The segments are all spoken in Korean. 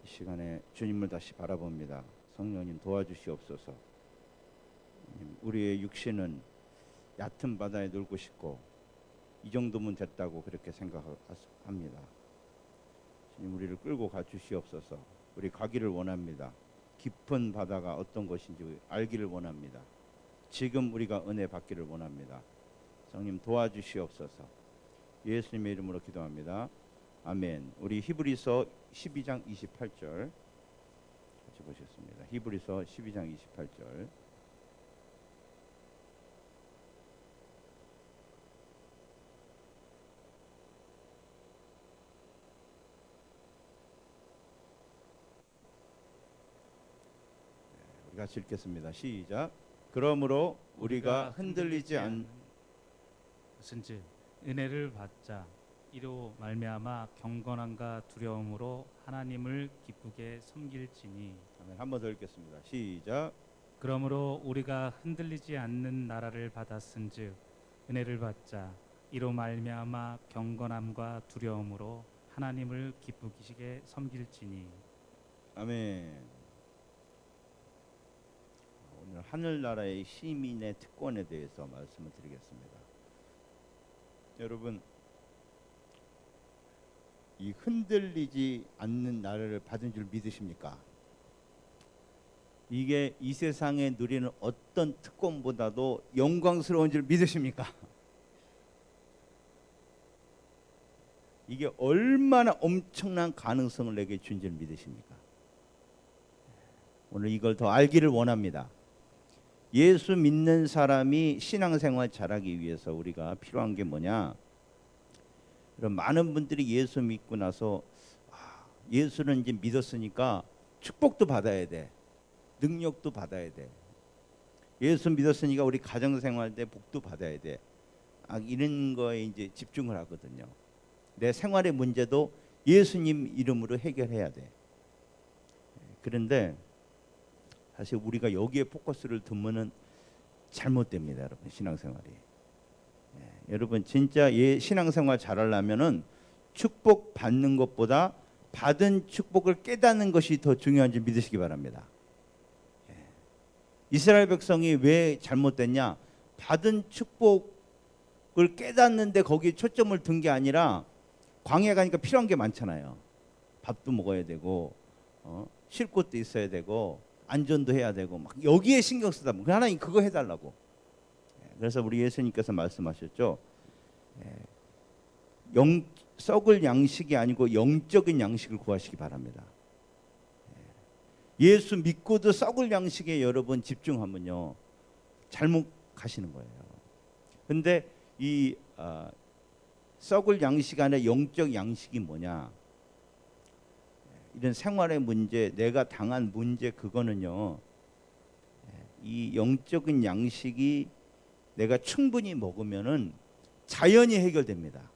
이 시간에 주님을 다시 바라봅니다. 성령님 도와주시옵소서. 우리의 육신은 얕은 바다에 놀고 싶고 이 정도면 됐다고 그렇게 생각합니다. 주님 우리를 끌고 가 주시옵소서. 우리 가기를 원합니다. 깊은 바다가 어떤 것인지 알기를 원합니다. 지금 우리가 은혜 받기를 원합니다. 성령 도와주시옵소서. 예수님의 이름으로 기도합니다. 아멘. 우리 히브리서 12장 28절 같이 보셨습니다. 히브리서 12장 28절. 우리 같이 읽겠습니다. 시작. 그러므로 우리가 흔들리지 않은즉 은혜를 받자. 이로 말미암아 경건함과 두려움으로 하나님을 기쁘게 섬길지니. 아멘. 한 번 더 읽겠습니다. 시작. 그러므로 우리가 흔들리지 않는 나라를 받았은즉 은혜를 받자. 이로 말미암아 경건함과 두려움으로 하나님을 기쁘게 섬길지니. 아멘. 오늘 하늘나라의 시민의 특권에 대해서 말씀을 드리겠습니다. 여러분, 이 흔들리지 않는 나라를 받은 줄 믿으십니까? 이게 이 세상에 누리는 어떤 특권보다도 영광스러운 줄 믿으십니까? 이게 얼마나 엄청난 가능성을 내게 준 줄 믿으십니까? 오늘 이걸 더 알기를 원합니다. 예수 믿는 사람이 신앙생활 잘하기 위해서 우리가 필요한 게 뭐냐? 그럼 많은 분들이 예수 믿고 나서 예수는 이제 믿었으니까 축복도 받아야 돼. 능력도 받아야 돼. 예수 믿었으니까 우리 가정생활 때 복도 받아야 돼. 이런 거에 이제 집중을 하거든요. 내 생활의 문제도 예수님 이름으로 해결해야 돼. 그런데 사실 우리가 여기에 포커스를 두면은 잘못됩니다, 여러분. 신앙생활이. 여러분 진짜 신앙생활 잘하려면은 축복 받는 것보다 받은 축복을 깨닫는 것이 더 중요한지 믿으시기 바랍니다. 이스라엘 백성이 왜 잘못됐냐? 받은 축복을 깨닫는데 거기에 초점을 둔 게 아니라 광야 가니까 필요한 게 많잖아요. 밥도 먹어야 되고 쉴 곳도 있어야 되고 안전도 해야 되고 막 여기에 신경 쓰다 보면 하나님 그거 해달라고. 그래서 우리 예수님께서 말씀하셨죠. 썩을 양식이 아니고 영적인 양식을 구하시기 바랍니다. 예수 믿고도 썩을 양식에 여러분 집중하면요 잘못 가시는 거예요. 근데 이 썩을 양식 안에 영적 양식이 뭐냐? 이런 생활의 문제, 내가 당한 문제, 그거는요 이 영적인 양식이 내가 충분히 먹으면은 자연히 해결됩니다.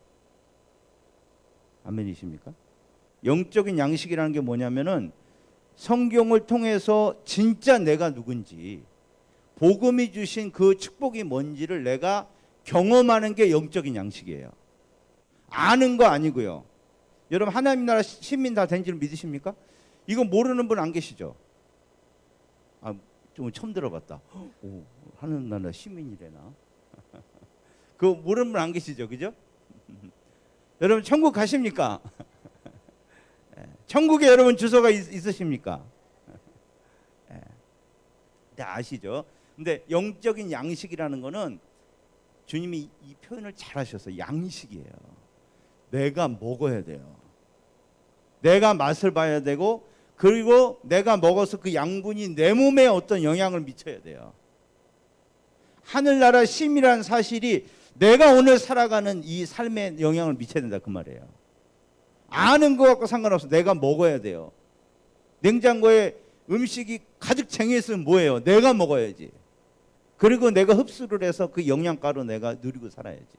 아멘이십니까? 영적인 양식이라는 게 뭐냐면은 성경을 통해서 진짜 내가 누군지, 복음이 주신 그 축복이 뭔지를 내가 경험하는 게 영적인 양식이에요. 아는 거 아니고요. 여러분 하나님 나라 시민 다 된 줄 믿으십니까? 이거 모르는 분 안 계시죠? 좀 처음 들어봤다. 오, 하나님 나라 시민이래나? 그거 모르는 분 안 계시죠? 그죠? 여러분 천국 가십니까? 천국에 여러분 주소가 있으십니까? 네, 아시죠? 근데 영적인 양식이라는 거는 주님이 이 표현을 잘 하셔서 양식이에요. 내가 먹어야 돼요. 내가 맛을 봐야 되고, 그리고 내가 먹어서 그 양분이 내 몸에 어떤 영향을 미쳐야 돼요. 하늘나라 심이라는 사실이 내가 오늘 살아가는 이 삶에 영향을 미쳐야 된다 그 말이에요. 아는 거 갖고 상관없어. 내가 먹어야 돼요. 냉장고에 음식이 가득 쟁여있으면 뭐예요? 내가 먹어야지. 그리고 내가 흡수를 해서 그 영양가로 내가 누리고 살아야지.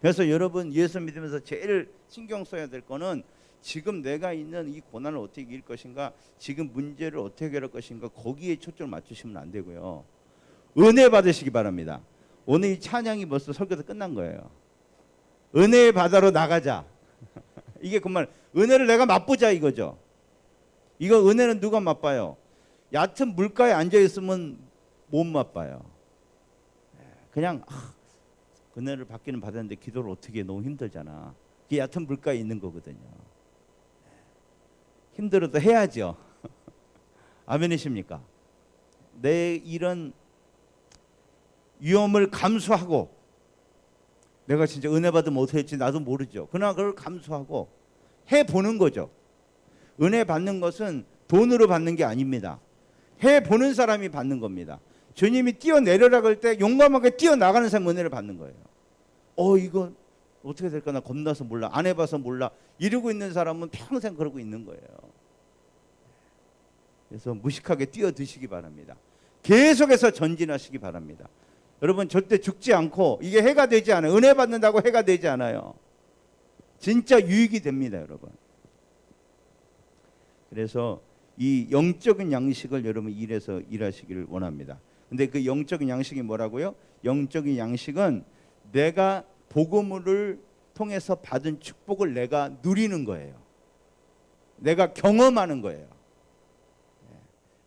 그래서 여러분 예수 믿으면서 제일 신경 써야 될 거는 지금 내가 있는 이 고난을 어떻게 이길 것인가, 지금 문제를 어떻게 해결할 것인가, 거기에 초점을 맞추시면 안 되고요. 은혜 받으시기 바랍니다. 오늘 이 찬양이 벌써 설교도 끝난 거예요. 은혜의 바다로 나가자. 이게 정말 은혜를 내가 맛보자 이거죠. 이거 은혜는 누가 맛봐요? 얕은 물가에 앉아 있으면 못 맛봐요. 그냥 은혜를 받기는 받았는데 기도를 어떻게 해? 너무 힘들잖아. 그게 얕은 물가에 있는 거거든요. 힘들어도 해야죠. 아멘이십니까? 내 이런 위험을 감수하고, 내가 진짜 은혜 받으면 어떻게 할지 나도 모르죠. 그러나 그걸 감수하고 해보는 거죠. 은혜 받는 것은 돈으로 받는 게 아닙니다. 해보는 사람이 받는 겁니다. 주님이 뛰어내려라 그럴 때 용감하게 뛰어나가는 사람이 은혜를 받는 거예요. 이거 어떻게 될까 나 겁나서 몰라, 안 해봐서 몰라, 이러고 있는 사람은 평생 그러고 있는 거예요. 그래서 무식하게 뛰어드시기 바랍니다. 계속해서 전진하시기 바랍니다. 여러분 절대 죽지 않고, 이게 해가 되지 않아요. 은혜 받는다고 해가 되지 않아요. 진짜 유익이 됩니다, 여러분. 그래서 이 영적인 양식을 여러분 일해서 일하시기를 원합니다. 근데 그 영적인 양식이 뭐라고요? 영적인 양식은 내가 복음을 통해서 받은 축복을 내가 누리는 거예요. 내가 경험하는 거예요.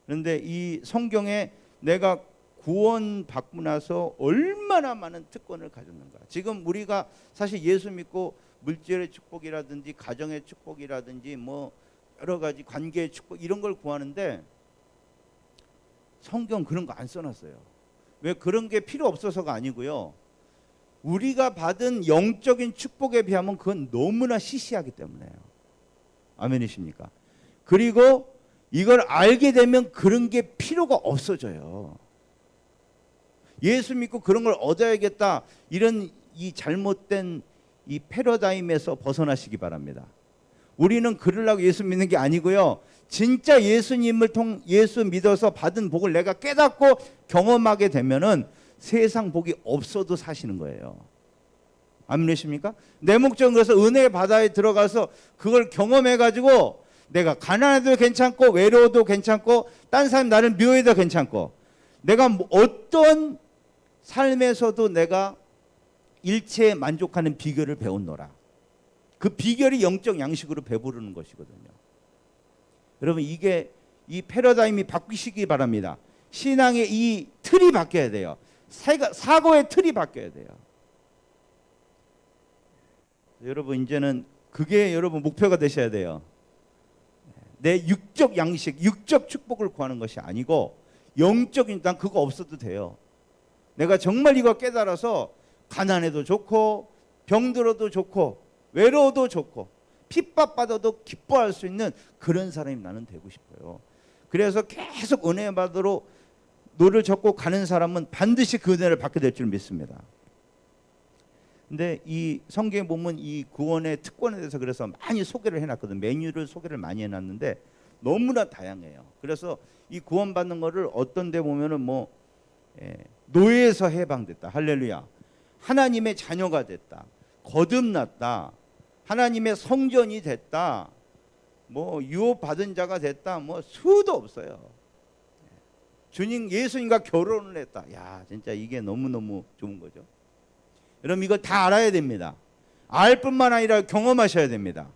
그런데 이 성경에 내가 구원받고 나서 얼마나 많은 특권을 가졌는가. 지금 우리가 사실 예수 믿고 물질의 축복이라든지 가정의 축복이라든지 뭐 여러 가지 관계의 축복 이런 걸 구하는데 성경 그런 거 안 써놨어요. 왜? 그런 게 필요 없어서가 아니고요. 우리가 받은 영적인 축복에 비하면 그건 너무나 시시하기 때문에요. 아멘이십니까? 그리고 이걸 알게 되면 그런 게 필요가 없어져요. 예수 믿고 그런 걸 얻어야겠다, 이런 이 잘못된 이 패러다임에서 벗어나시기 바랍니다. 우리는 그러려고 예수 믿는 게 아니고요. 진짜 예수 믿어서 받은 복을 내가 깨닫고 경험하게 되면은 세상 복이 없어도 사시는 거예요. 아멘이십니까? 내 목적은 그래서 은혜의 바다에 들어가서 그걸 경험해가지고 내가 가난해도 괜찮고 외로워도 괜찮고 딴 사람 나를 미워해도 괜찮고, 내가 어떤 삶에서도 내가 일체에 만족하는 비결을 배웠노라. 그 비결이 영적 양식으로 배부르는 것이거든요. 여러분 이게 이 패러다임이 바뀌시기 바랍니다. 신앙의 이 틀이 바뀌어야 돼요. 사고의 틀이 바뀌어야 돼요. 여러분 이제는 그게 여러분 목표가 되셔야 돼요. 내 육적 양식, 육적 축복을 구하는 것이 아니고 영적인, 난 그거 없어도 돼요. 내가 정말 이거 깨달아서 가난해도 좋고 병들어도 좋고 외로워도 좋고 핍박받아도 기뻐할 수 있는 그런 사람이 나는 되고 싶어요. 그래서 계속 은혜 받으러 노를 젓고 가는 사람은 반드시 그 은혜를 받게 될 줄 믿습니다. 근데 이 성경에 보면 이 구원의 특권에 대해서 그래서 많이 소개를 해놨거든. 메뉴를 소개를 많이 해놨는데 너무나 다양해요. 그래서 이 구원받는 거를 어떤 데 보면은 노예에서 해방됐다, 할렐루야, 하나님의 자녀가 됐다, 거듭났다, 하나님의 성전이 됐다, 유업받은 자가 됐다, 수도 없어요. 주님 예수님과 결혼을 했다. 야, 진짜 이게 너무너무 좋은 거죠. 여러분 이걸 다 알아야 됩니다. 알 뿐만 아니라 경험하셔야 됩니다.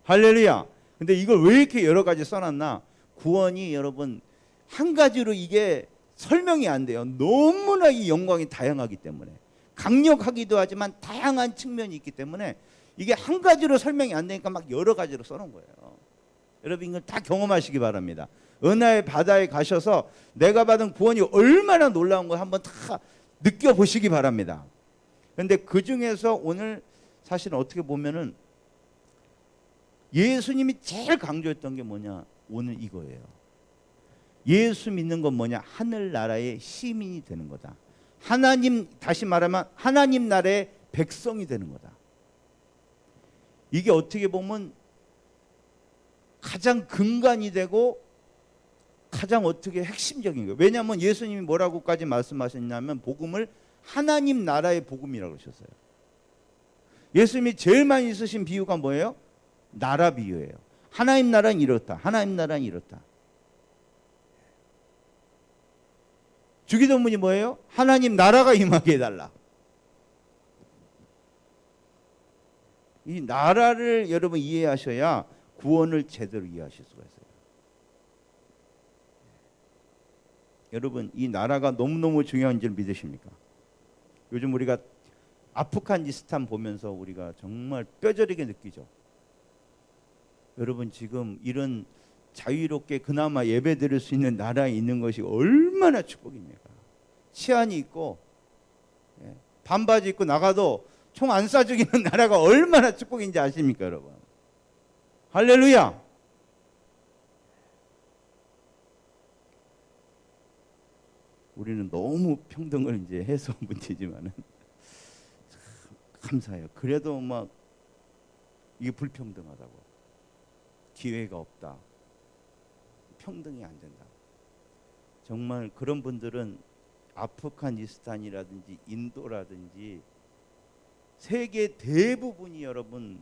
할렐루야. 근데 이걸 왜 이렇게 여러 가지 써놨나? 구원이 여러분 한 가지로 이게 설명이 안 돼요. 너무나 이 영광이 다양하기 때문에, 강력하기도 하지만 다양한 측면이 있기 때문에 이게 한 가지로 설명이 안 되니까 막 여러 가지로 써놓은 거예요. 여러분 이걸 다 경험하시기 바랍니다. 은혜의 바다에 가셔서 내가 받은 구원이 얼마나 놀라운 걸 한번 다 느껴보시기 바랍니다. 그런데 그 중에서 오늘 사실 어떻게 보면은 예수님이 제일 강조했던 게 뭐냐? 오늘 이거예요. 예수 믿는 건 뭐냐? 하늘나라의 시민이 되는 거다. 다시 말하면 하나님 나라의 백성이 되는 거다. 이게 어떻게 보면 가장 근간이 되고 가장 어떻게 핵심적인 거예요. 왜냐하면 예수님이 뭐라고까지 말씀하셨냐면 복음을 하나님 나라의 복음이라고 하셨어요. 예수님이 제일 많이 쓰신 비유가 뭐예요? 나라 비유예요. 하나님 나라는 이렇다. 하나님 나라는 이렇다. 주기도문이 뭐예요? 하나님 나라가 임하게 해달라. 이 나라를 여러분 이해하셔야 구원을 제대로 이해하실 수가 있어요. 여러분 이 나라가 너무너무 중요한 줄 믿으십니까? 요즘 우리가 아프가니스탄 보면서 우리가 정말 뼈저리게 느끼죠. 여러분 지금 이런 자유롭게 그나마 예배 드릴 수 있는 나라에 있는 것이 얼마나 축복입니까? 치안이 있고 반바지 입고 나가도 총 안 쏴 죽이는 나라가 얼마나 축복인지 아십니까 여러분? 할렐루야. 우리는 너무 평등을 이제 해서 문제지만은 감사해요. 그래도 막 이게 불평등하다고, 기회가 없다, 평등이 안 된다. 정말 그런 분들은 아프가니스탄이라든지 인도라든지 세계 대부분이 여러분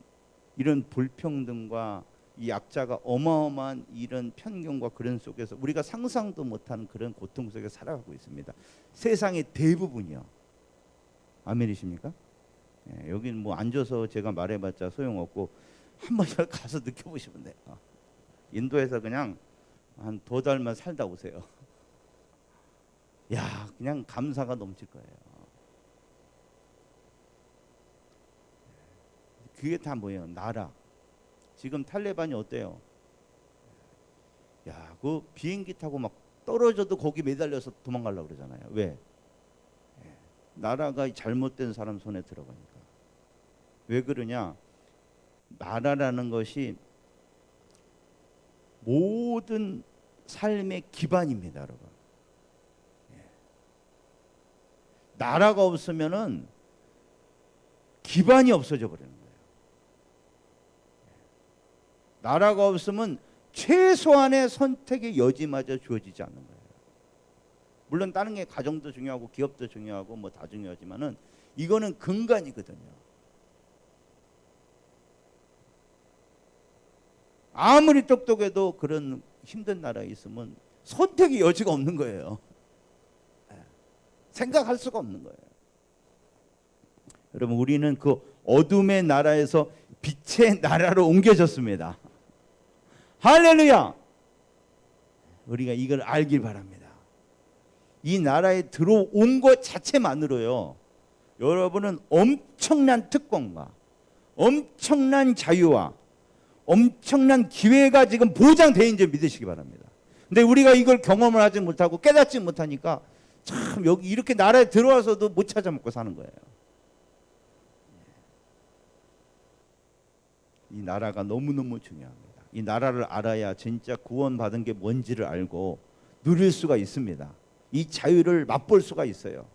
이런 불평등과 이 약자가 어마어마한 이런 편견과 그런 속에서 우리가 상상도 못하는 그런 고통 속에 살아가고 있습니다. 세상의 대부분이요. 아멘이십니까? 여기는 뭐 앉아서 제가 말해봤자 소용없고 한번 가서 느껴보시면 돼요. 인도에서 그냥 한 2달만 살다 오세요. 야, 그냥 감사가 넘칠 거예요. 그게 다 뭐예요? 나라. 지금 탈레반이 어때요? 야, 그 비행기 타고 막 떨어져도 거기 매달려서 도망가려고 그러잖아요. 왜? 나라가 잘못된 사람 손에 들어가니까. 왜 그러냐? 나라라는 것이 모든 삶의 기반입니다, 여러분. 나라가 없으면은 기반이 없어져 버리는 거예요. 나라가 없으면 최소한의 선택의 여지마저 주어지지 않는 거예요. 물론 다른 게 가정도 중요하고 기업도 중요하고 뭐 다 중요하지만은 이거는 근간이거든요. 아무리 똑똑해도 그런 힘든 나라에 있으면 선택의 여지가 없는 거예요. 생각할 수가 없는 거예요. 여러분 우리는 그 어둠의 나라에서 빛의 나라로 옮겨졌습니다. 할렐루야. 우리가 이걸 알길 바랍니다. 이 나라에 들어온 것 자체만으로요, 여러분은 엄청난 특권과 엄청난 자유와 엄청난 기회가 지금 보장되어 있는 줄 믿으시기 바랍니다. 근데 우리가 이걸 경험을 하지 못하고 깨닫지 못하니까 참 여기 이렇게 나라에 들어와서도 못 찾아 먹고 사는 거예요. 이 나라가 너무너무 중요합니다. 이 나라를 알아야 진짜 구원받은 게 뭔지를 알고 누릴 수가 있습니다. 이 자유를 맛볼 수가 있어요.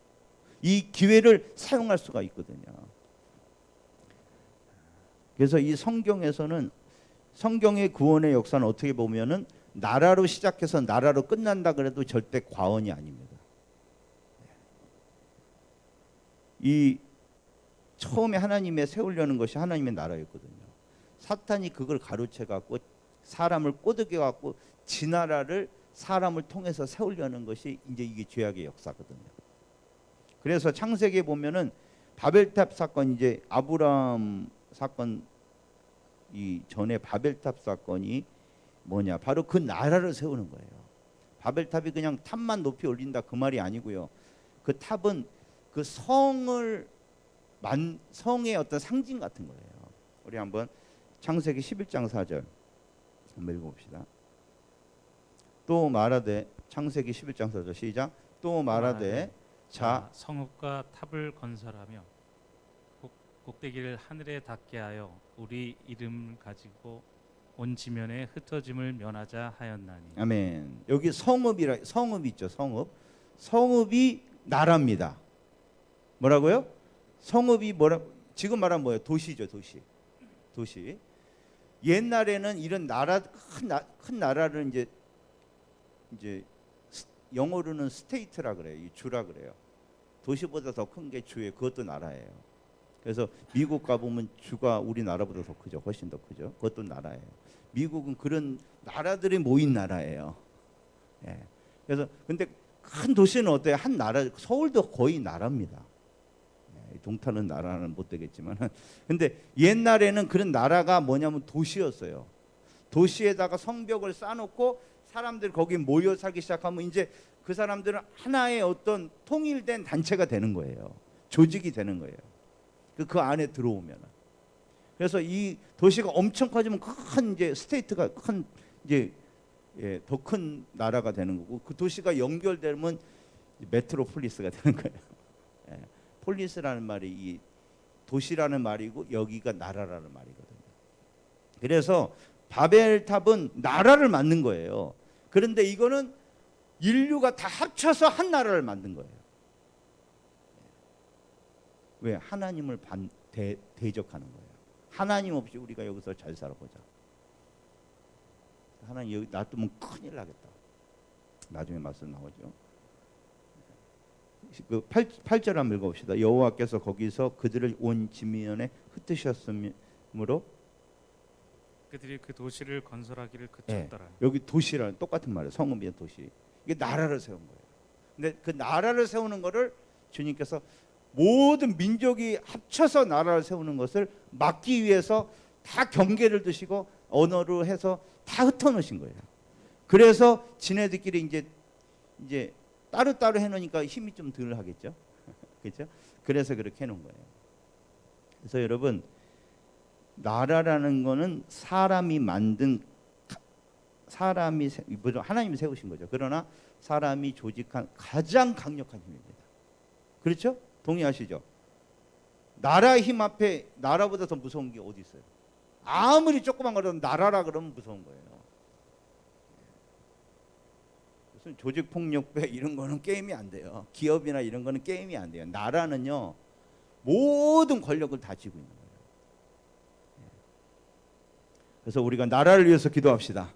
이 기회를 사용할 수가 있거든요. 그래서 이 성경에서는 성경의 구원의 역사는 어떻게 보면은 나라로 시작해서 나라로 끝난다 그래도 절대 과언이 아닙니다. 이 처음에 하나님의 세우려는 것이 하나님의 나라였거든요. 사탄이 그걸 가로채 갖고 사람을 꼬드겨 갖고 지 나라를 사람을 통해서 세우려는 것이 이제 이게 죄악의 역사거든요. 그래서 창세기에 보면은 바벨탑 사건, 이제 아브라함 사건 이 전에 바벨탑 사건이 뭐냐? 바로 그 나라를 세우는 거예요. 바벨탑이 그냥 탑만 높이 올린다 그 말이 아니고요. 그 탑은 그 성의 어떤 상징 같은 거예요. 우리 한번 창세기 11장 4절 한번 읽어봅시다. 또 말하되, 창세기 11장 4절 시작. 또 말하되 자 성읍과 탑을 건설하며 꼭대기를 하늘에 닿게 하여 우리 이름 가지고 온 지면에 흩어짐을 면하자 하였나니. 아멘. 여기 성읍 있죠. 성읍이 나라입니다. 뭐라고요? 성읍이 지금 말하면 뭐예요? 도시죠. 도시. 옛날에는 이런 나라 큰 나라를 이제 영어로는 스테이트라 그래요. 이 주라 그래요. 도시보다 더 큰 게 주예요. 그것도 나라예요. 그래서 미국 가보면 주가 우리나라보다 더 크죠. 훨씬 더 크죠. 그것도 나라예요. 미국은 그런 나라들이 모인 나라예요. 예. 그래서 근데 큰 도시는 어때요? 한 나라, 서울도 거의 나라입니다. 예. 동탄은 나라는 못 되겠지만, 근데 옛날에는 그런 나라가 뭐냐면 도시였어요. 도시에다가 성벽을 쌓아놓고 사람들이 거기 모여 살기 시작하면 이제 그 사람들은 하나의 어떤 통일된 단체가 되는 거예요. 조직이 되는 거예요. 그 안에 들어오면. 그래서 이 도시가 엄청 커지면 큰 이제 스테이트가 큰 이제 더 큰 나라가 되는 거고, 그 도시가 연결되면 메트로폴리스가 되는 거예요. 폴리스라는 말이 이 도시라는 말이고 여기가 나라라는 말이거든요. 그래서 바벨탑은 나라를 만든 거예요. 그런데 이거는 인류가 다 합쳐서 한 나라를 만든 거예요. 왜? 하나님을 대적하는 거예요. 하나님 없이 우리가 여기서 잘 살아보자. 하나님 여기 놔두면 큰일 나겠다. 나중에 말씀 나오죠. 그 8절 한번 읽어봅시다. 여호와께서 거기서 그들을 온 지면에 흩으셨으므로 그들이 그 도시를 건설하기를 그쳤더라. 여기 도시라는 똑같은 말이에요. 성읍의 도시. 이게 나라를 세운 거예요. 근데 그 나라를 세우는 거를 주님께서 모든 민족이 합쳐서 나라를 세우는 것을 막기 위해서 다 경계를 두시고 언어로 해서 다 흩어놓으신 거예요. 그래서 지네들끼리 이제 따로따로 해놓으니까 힘이 좀 덜 하겠죠. 그렇죠? 그래서 그렇게 해놓은 거예요. 그래서 여러분, 나라라는 거는 사람이 만든, 하나님이 세우신 거죠. 그러나 사람이 조직한 가장 강력한 힘입니다. 그렇죠? 동의하시죠? 나라의 힘 앞에 나라보다 더 무서운 게 어디 있어요? 아무리 조그만 거라도 나라라 그러면 무서운 거예요. 무슨 조직폭력배 이런 거는 게임이 안 돼요. 기업이나 이런 거는 게임이 안 돼요. 나라는요, 모든 권력을 다 쥐고 있는 거예요. 그래서 우리가 나라를 위해서 기도합시다.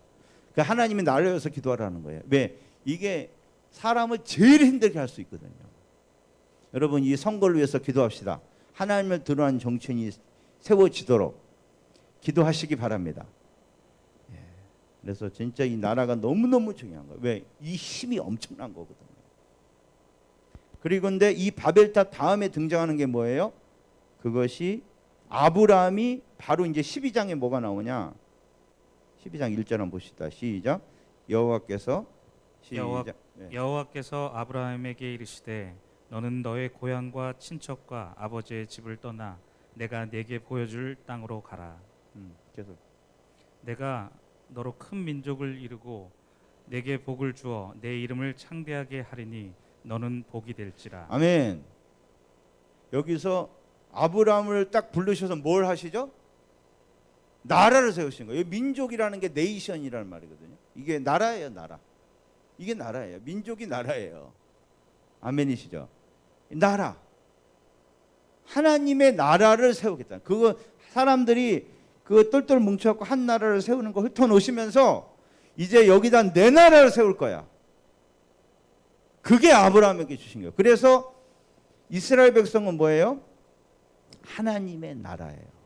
그러니까 하나님이 나라를 위해서 기도하라는 거예요. 왜? 이게 사람을 제일 힘들게 할 수 있거든요. 여러분, 이 선거를 위해서 기도합시다. 하나님을 드러난 정치인이 세워지도록 기도하시기 바랍니다. 그래서 진짜 이 나라가 너무너무 중요한 거예요. 왜? 이 힘이 엄청난 거거든요. 그리고 근데 이 바벨탑 다음에 등장하는 게 뭐예요? 그것이 아브라함이 바로 이제 12장에 뭐가 나오냐? 12장 1절 한번 보시다. 시작. 여호와께서 여호와께서 아브라함에게 이르시되 너는 너의 고향과 친척과 아버지의 집을 떠나 내가 네게 보여줄 땅으로 가라. 계속. 내가 너로 큰 민족을 이루고 내게 복을 주어 내 이름을 창대하게 하리니 너는 복이 될지라. 아멘. 여기서 아브라함을 딱 부르셔서 뭘 하시죠? 나라를 세우신 거예요. 민족이라는 게 네이션이라는 말이거든요. 이게 나라예요, 나라. 이게 나라예요. 민족이 나라예요. 아멘이시죠? 나라. 하나님의 나라를 세우겠다. 그거 사람들이 그 똘똘 뭉쳐갖고 한 나라를 세우는 거 훑어놓으시면서 이제 여기다 내 나라를 세울 거야. 그게 아브라함에게 주신 거예요. 그래서 이스라엘 백성은 뭐예요? 하나님의 나라예요.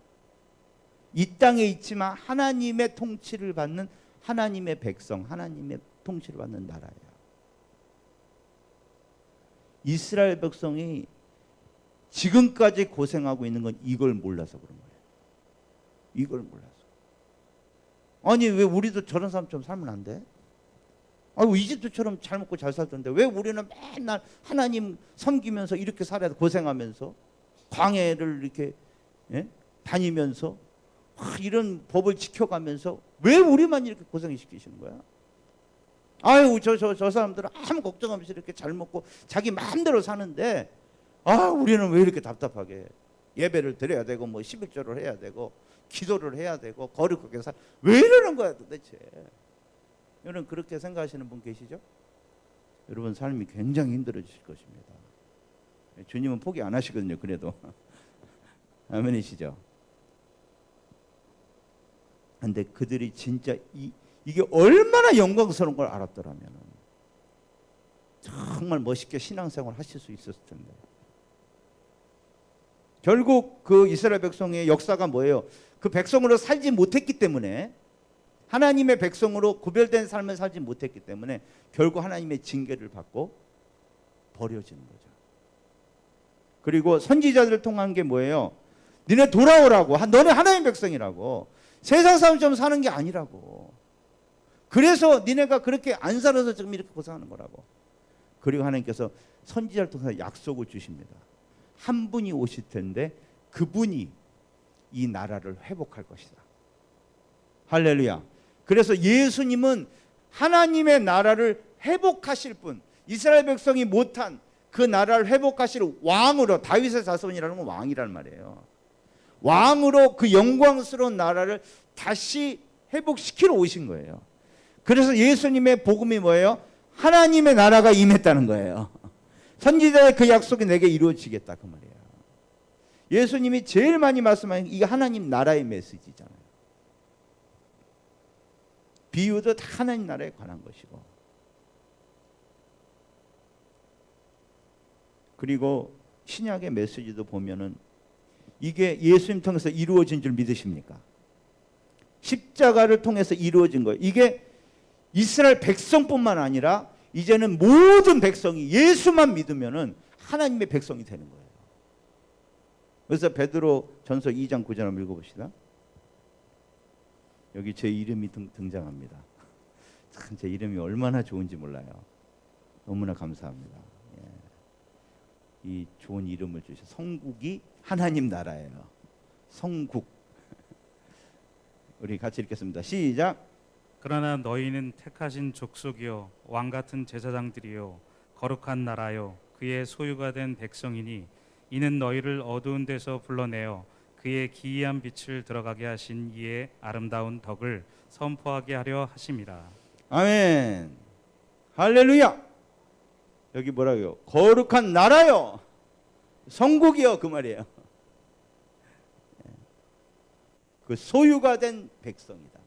이 땅에 있지만 하나님의 통치를 받는 하나님의 백성, 하나님의 통치를 받는 나라예요. 이스라엘 백성이 지금까지 고생하고 있는 건 이걸 몰라서 그런 거예요. 이걸 몰라서. 아니 왜 우리도 저런 사람처럼 살면 안 돼? 아유 이집트처럼 잘 먹고 잘 살던데 왜 우리는 맨날 하나님 섬기면서 이렇게 살아야 돼? 고생하면서 광야를 이렇게 다니면서 이런 법을 지켜가면서 왜 우리만 이렇게 고생시키시는 거야? 아유 저 사람들은 아무 걱정 없이 이렇게 잘 먹고 자기 마음대로 사는데 우리는 왜 이렇게 답답하게 예배를 드려야 되고 뭐 11조를 해야 되고 기도를 해야 되고 거룩하게 왜 이러는 거야 도대체? 여러분 그렇게 생각하시는 분 계시죠? 여러분 삶이 굉장히 힘들어지실 것입니다. 주님은 포기 안 하시거든요. 그래도 아멘이시죠? 근데 그들이 진짜 이게 얼마나 영광스러운 걸 알았더라면 정말 멋있게 신앙생활 하실 수 있었을 텐데. 결국 그 이스라엘 백성의 역사가 뭐예요? 그 백성으로 살지 못했기 때문에, 하나님의 백성으로 구별된 삶을 살지 못했기 때문에 결국 하나님의 징계를 받고 버려지는 거죠. 그리고 선지자들을 통한 게 뭐예요? 너네 돌아오라고. 너네 하나님의 백성이라고. 세상 사람처럼 사는 게 아니라고. 그래서 니네가 그렇게 안 살아서 지금 이렇게 고생하는 거라고. 그리고 하나님께서 선지자를 통해서 약속을 주십니다. 한 분이 오실 텐데 그분이 이 나라를 회복할 것이다. 할렐루야. 그래서 예수님은 하나님의 나라를 회복하실 분, 이스라엘 백성이 못한 그 나라를 회복하실 왕으로, 다윗의 자손이라는 건 왕이란 말이에요. 왕으로 그 영광스러운 나라를 다시 회복시키러 오신 거예요. 그래서 예수님의 복음이 뭐예요? 하나님의 나라가 임했다는 거예요. 선지자의 그 약속이 내게 이루어지겠다 그 말이에요. 예수님이 제일 많이 말씀하는 이게 하나님 나라의 메시지잖아요. 비유도 다 하나님 나라에 관한 것이고, 그리고 신약의 메시지도 보면은 이게 예수님 통해서 이루어진 줄 믿으십니까? 십자가를 통해서 이루어진 거예요. 이게 이스라엘 백성뿐만 아니라 이제는 모든 백성이 예수만 믿으면은 하나님의 백성이 되는 거예요. 그래서 베드로 전서 2장 9절 한번 읽어봅시다. 여기 제 이름이 등장합니다. 참 제 이름이 얼마나 좋은지 몰라요. 너무나 감사합니다. 예. 이 좋은 이름을 주셔. 성국이 하나님 나라예요. 성국. 우리 같이 읽겠습니다. 시작. 그러나 너희는 택하신 족속이요 왕 같은 제사장들이요 거룩한 나라요 그의 소유가 된 백성이니 이는 너희를 어두운 데서 불러내어 그의 기이한 빛을 들어가게 하신 이의 아름다운 덕을 선포하게 하려 하심이라. 아멘. 할렐루야. 여기 뭐라고요? 거룩한 나라요. 성국이요 그 말이에요. 그 소유가 된 백성이다.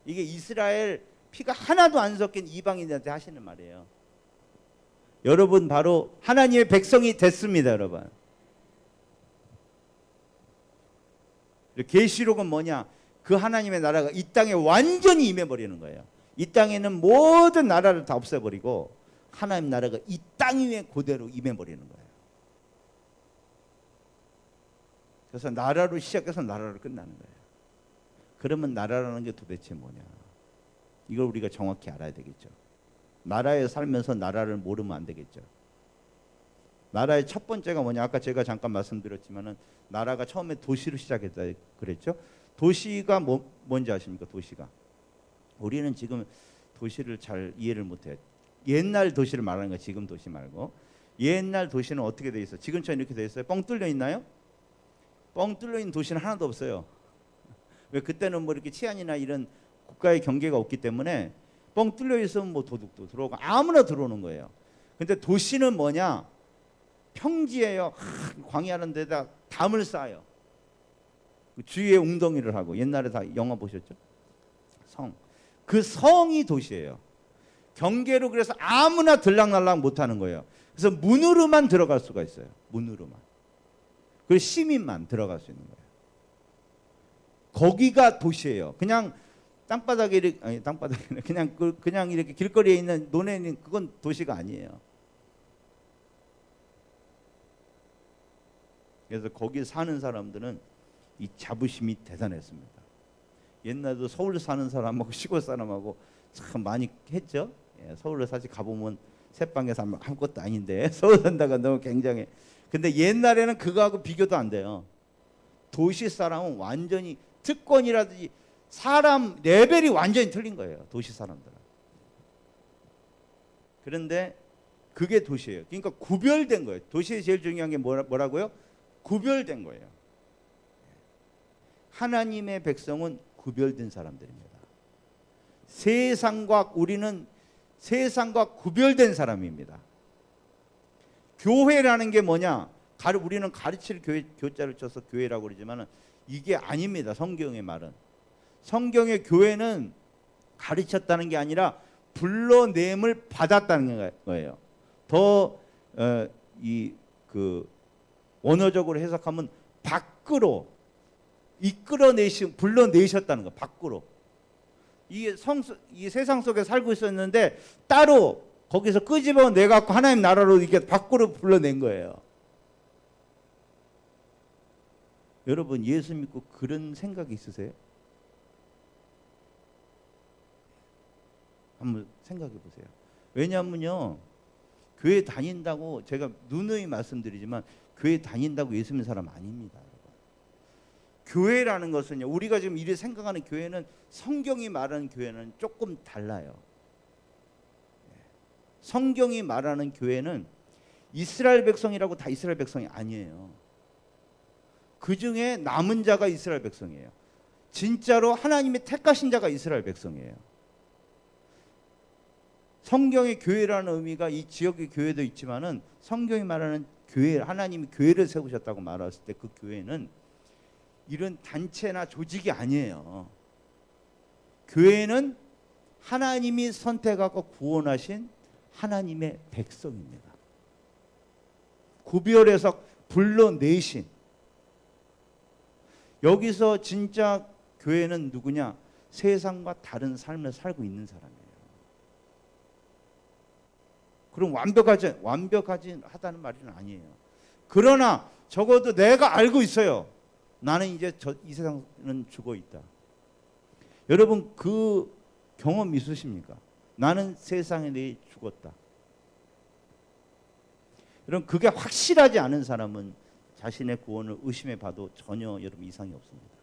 이게 이스라엘 피가 하나도 안 섞인 이방인들한테 하시는 말이에요. 여러분 바로 하나님의 백성이 됐습니다, 여러분. 계시록은 뭐냐? 그 하나님의 나라가 이 땅에 완전히 임해버리는 거예요. 이 땅에는 모든 나라를 다 없애버리고 하나님 나라가 이 땅 위에 그대로 임해버리는 거예요. 그래서 나라로 시작해서 나라로 끝나는 거예요. 그러면 나라라는 게 도대체 뭐냐? 이걸 우리가 정확히 알아야 되겠죠. 나라에 살면서 나라를 모르면 안 되겠죠. 나라의 첫 번째가 뭐냐? 아까 제가 잠깐 말씀드렸지만은 나라가 처음에 도시로 시작했다 그랬죠. 도시가 뭔지 아십니까? 도시가. 우리는 지금 도시를 잘 이해를 못해요. 옛날 도시를 말하는 거예요. 지금 도시 말고. 옛날 도시는 어떻게 돼 있어요? 지금처럼 이렇게 돼 있어요? 뻥 뚫려 있나요? 뻥 뚫려 있는 도시는 하나도 없어요. 왜 그때는 뭐 이렇게 치안이나 이런 국가의 경계가 없기 때문에 뻥 뚫려 있으면 뭐 도둑도 들어오고 아무나 들어오는 거예요. 근데 도시는 뭐냐? 평지예요. 광야라는 데다 담을 쌓아요. 주위에 웅덩이를 하고. 옛날에 다 영화 보셨죠? 성. 그 성이 도시예요. 경계로 그래서 아무나 들락날락 못하는 거예요. 그래서 문으로만 들어갈 수가 있어요. 문으로만. 그리고 시민만 들어갈 수 있는 거예요. 거기가 도시예요. 그냥 땅바닥에 이렇게, 아니 땅바닥에 그냥 이렇게 길거리에 있는 논에 있는 그건 도시가 아니에요. 그래서 거기 사는 사람들은 이 자부심이 대단했습니다. 옛날에도 서울 사는 사람하고 시골 사람하고 참 많이 했죠. 예, 서울로 사실 가보면 새방에서 아무것도 아닌데 서울 산다가 너무 굉장해. 근데 옛날에는 그거하고 비교도 안 돼요. 도시 사람은 완전히 특권이라든지 사람 레벨이 완전히 틀린 거예요. 도시 사람들은. 그런데 그게 도시예요. 그러니까 구별된 거예요. 도시에 제일 중요한 게 뭐라고요? 구별된 거예요. 하나님의 백성은 구별된 사람들입니다. 우리는 세상과 구별된 사람입니다. 교회라는 게 뭐냐? 우리는 가르칠 교자를 쳐서 교회라고 그러지만 이게 아닙니다. 성경의 말은. 성경의 교회는 가르쳤다는 게 아니라 불러냄을 받았다는 거예요. 더 원어적으로 해석하면 밖으로 불러내셨다는 거. 밖으로. 이 세상 속에 살고 있었는데 따로 거기서 끄집어 내갖고 하나님 나라로 이렇게 밖으로 불러낸 거예요. 여러분 예수 믿고 그런 생각이 있으세요? 한번 생각해 보세요. 왜냐하면요, 교회 다닌다고 제가 누누이 말씀드리지만 교회 다닌다고 예수 믿는 사람 아닙니다. 교회라는 것은요, 우리가 지금 이렇게 생각하는 교회는 성경이 말하는 교회는 조금 달라요. 성경이 말하는 교회는 이스라엘 백성이라고 다 이스라엘 백성이 아니에요. 그 중에 남은 자가 이스라엘 백성이에요. 진짜로 하나님이 택하신 자가 이스라엘 백성이에요. 성경의 교회라는 의미가 이 지역의 교회도 있지만은 성경이 말하는 교회, 하나님이 교회를 세우셨다고 말했을 때 그 교회는 이런 단체나 조직이 아니에요. 교회는 하나님이 선택하고 구원하신 하나님의 백성입니다. 구별해서 불러내신. 여기서 진짜 교회는 누구냐? 세상과 다른 삶을 살고 있는 사람이에요. 그럼 완벽하지 하다는 말은 아니에요. 그러나 적어도 내가 알고 있어요. 나는 이제 이 세상은 죽어 있다. 여러분 그 경험 있으십니까? 나는 세상에 대해 죽었다. 여러분 그게 확실하지 않은 사람은 자신의 구원을 의심해 봐도 전혀 여러분 이상이 없습니다.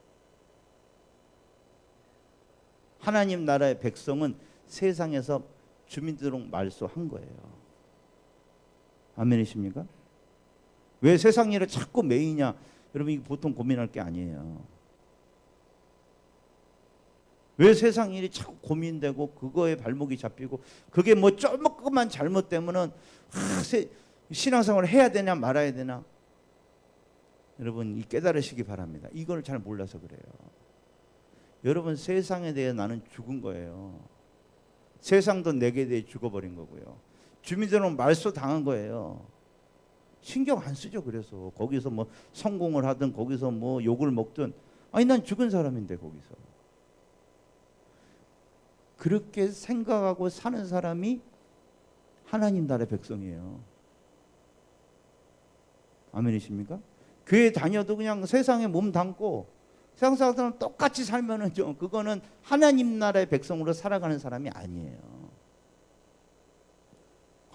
하나님 나라의 백성은 세상에서 주민들로 말소한 거예요. 아멘이십니까? 왜 세상 일을 자꾸 매이냐? 여러분 이거 보통 고민할 게 아니에요. 왜 세상 일이 자꾸 고민되고 그거에 발목이 잡히고 그게 뭐 조금만 잘못되면은 신앙생활을 해야 되냐 말아야 되나? 여러분 이 깨달으시기 바랍니다. 이걸 잘 몰라서 그래요. 여러분 세상에 대해 나는 죽은 거예요. 세상도 내게 대해 죽어버린 거고요. 주민들은 말소 당한 거예요. 신경 안 쓰죠. 그래서 거기서 뭐 성공을 하든 거기서 뭐 욕을 먹든 아니 난 죽은 사람인데 거기서 그렇게 생각하고 사는 사람이 하나님 나라의 백성이에요. 아멘이십니까? 교회 다녀도 그냥 세상에 몸 담고 세상 사람들은 똑같이 살면은 그거는 하나님 나라의 백성으로 살아가는 사람이 아니에요.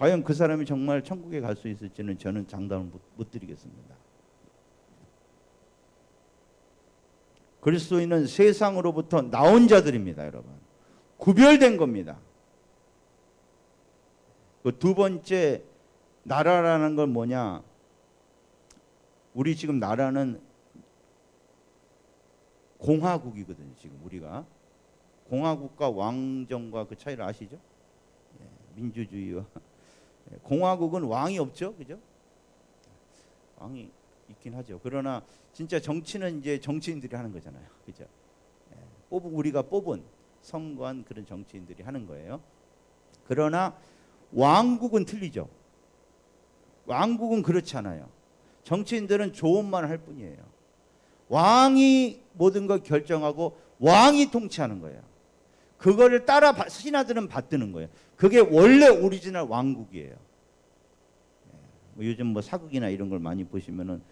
과연 그 사람이 정말 천국에 갈 수 있을지는 저는 장담을 못 드리겠습니다. 그리스도인은 세상으로부터 나온 자들입니다, 여러분. 구별된 겁니다. 그 두 번째 나라라는 건 뭐냐? 우리 지금 나라는 공화국이거든요. 지금 우리가 공화국과 왕정과 그 차이를 아시죠? 민주주의와 공화국은 왕이 없죠, 그죠? 왕이 있긴 하죠. 그러나 진짜 정치는 이제 정치인들이 하는 거잖아요, 그죠? 우리가 뽑은 선거한 그런 정치인들이 하는 거예요. 그러나 왕국은 틀리죠. 왕국은 그렇지 않아요. 정치인들은 조언만 할 뿐이에요. 왕이 모든 걸 결정하고 왕이 통치하는 거예요. 그거를 따라 신하들은 받드는 거예요. 그게 원래 오리지널 왕국이에요. 뭐 요즘 뭐 사극이나 이런 걸 많이 보시면은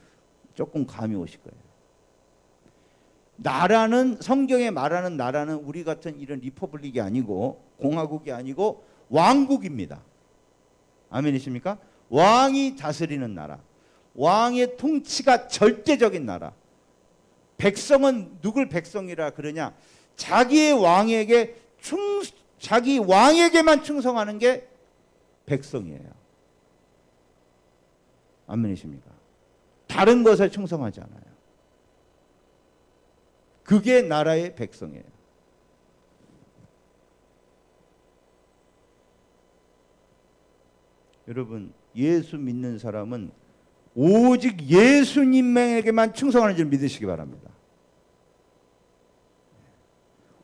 조금 감이 오실 거예요. 나라는 성경에 말하는 나라는 우리 같은 이런 리퍼블릭이 아니고 공화국이 아니고 왕국입니다. 아멘이십니까? 왕이 다스리는 나라. 왕의 통치가 절대적인 나라. 백성은 누굴 백성이라 그러냐? 자기의 왕에게 자기 왕에게만 충성하는 게 백성이에요. 아멘이십니까? 다른 것에 충성하지 않아요. 그게 나라의 백성이에요. 여러분, 예수 믿는 사람은 오직 예수님에게만 충성하는 줄 믿으시기 바랍니다.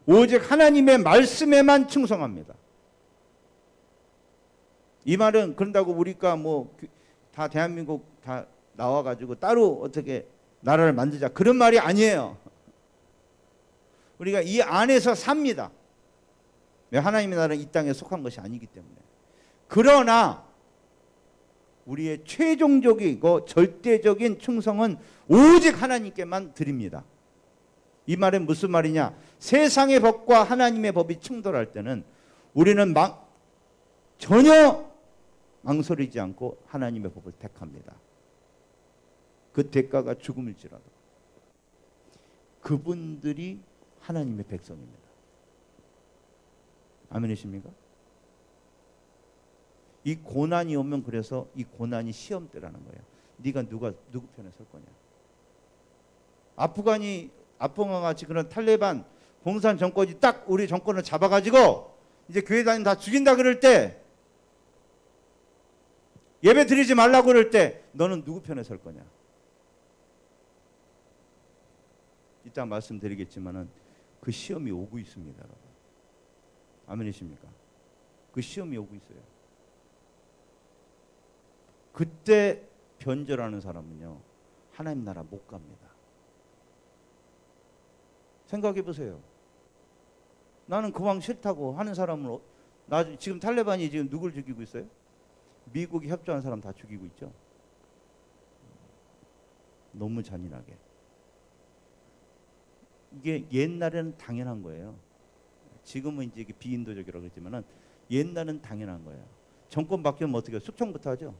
오직 하나님의 말씀에만 충성합니다. 이 말은 그런다고 우리가 뭐 다 대한민국 다 나와가지고 따로 어떻게 나라를 만들자 그런 말이 아니에요. 우리가 이 안에서 삽니다. 왜? 하나님의 나라는 이 땅에 속한 것이 아니기 때문에. 그러나 우리의 최종적이고 절대적인 충성은 오직 하나님께만 드립니다. 이 말은 무슨 말이냐? 세상의 법과 하나님의 법이 충돌할 때는 우리는 전혀 망설이지 않고 하나님의 법을 택합니다. 그 대가가 죽음일지라도. 그분들이 하나님의 백성입니다. 아멘이십니까? 이 고난이 오면 그래서 이 고난이 시험대라는 거예요. 네가 누구 편에 설 거냐. 아프간과 같이 그런 탈레반 공산 정권이 딱 우리 정권을 잡아가지고 이제 교회 다니면 다 죽인다 그럴 때, 예배 드리지 말라고 그럴 때 너는 누구 편에 설 거냐. 이따 말씀드리겠지만은 그 시험이 오고 있습니다, 여러분. 아멘이십니까? 그 시험이 오고 있어요. 그때 변절하는 사람은요, 하나님 나라 못 갑니다. 생각해 보세요. 나는 그 왕 싫다고 하는 사람은 지금 탈레반이 지금 누굴 죽이고 있어요? 미국이 협조한 사람 다 죽이고 있죠. 너무 잔인하게. 이게 옛날에는 당연한 거예요. 지금은 이제 비인도적이라고 그랬지만은 옛날은 당연한 거예요. 정권 바뀌면 어떻게 해요? 숙청부터 하죠.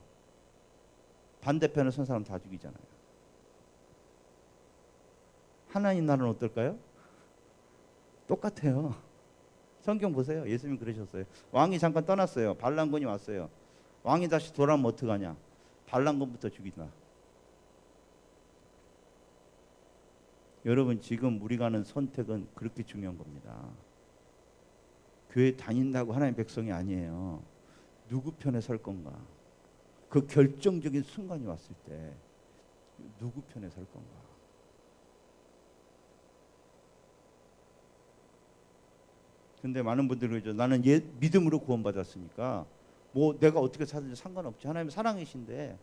반대편에 선 사람 다 죽이잖아요. 하나님 나라는 어떨까요? 똑같아요. 성경 보세요. 예수님 그러셨어요. 왕이 잠깐 떠났어요. 반란군이 왔어요. 왕이 다시 돌아오면 어떡하냐? 반란군부터 죽인다. 여러분, 지금 우리가 하는 선택은 그렇게 중요한 겁니다. 교회 다닌다고 하나님의 백성이 아니에요. 누구 편에 설 건가? 그 결정적인 순간이 왔을 때 누구 편에 설 건가? 근데 많은 분들이 그러죠. 나는 믿음으로 구원받았으니까 뭐 내가 어떻게 살든지 상관없지. 하나님 사랑이신데.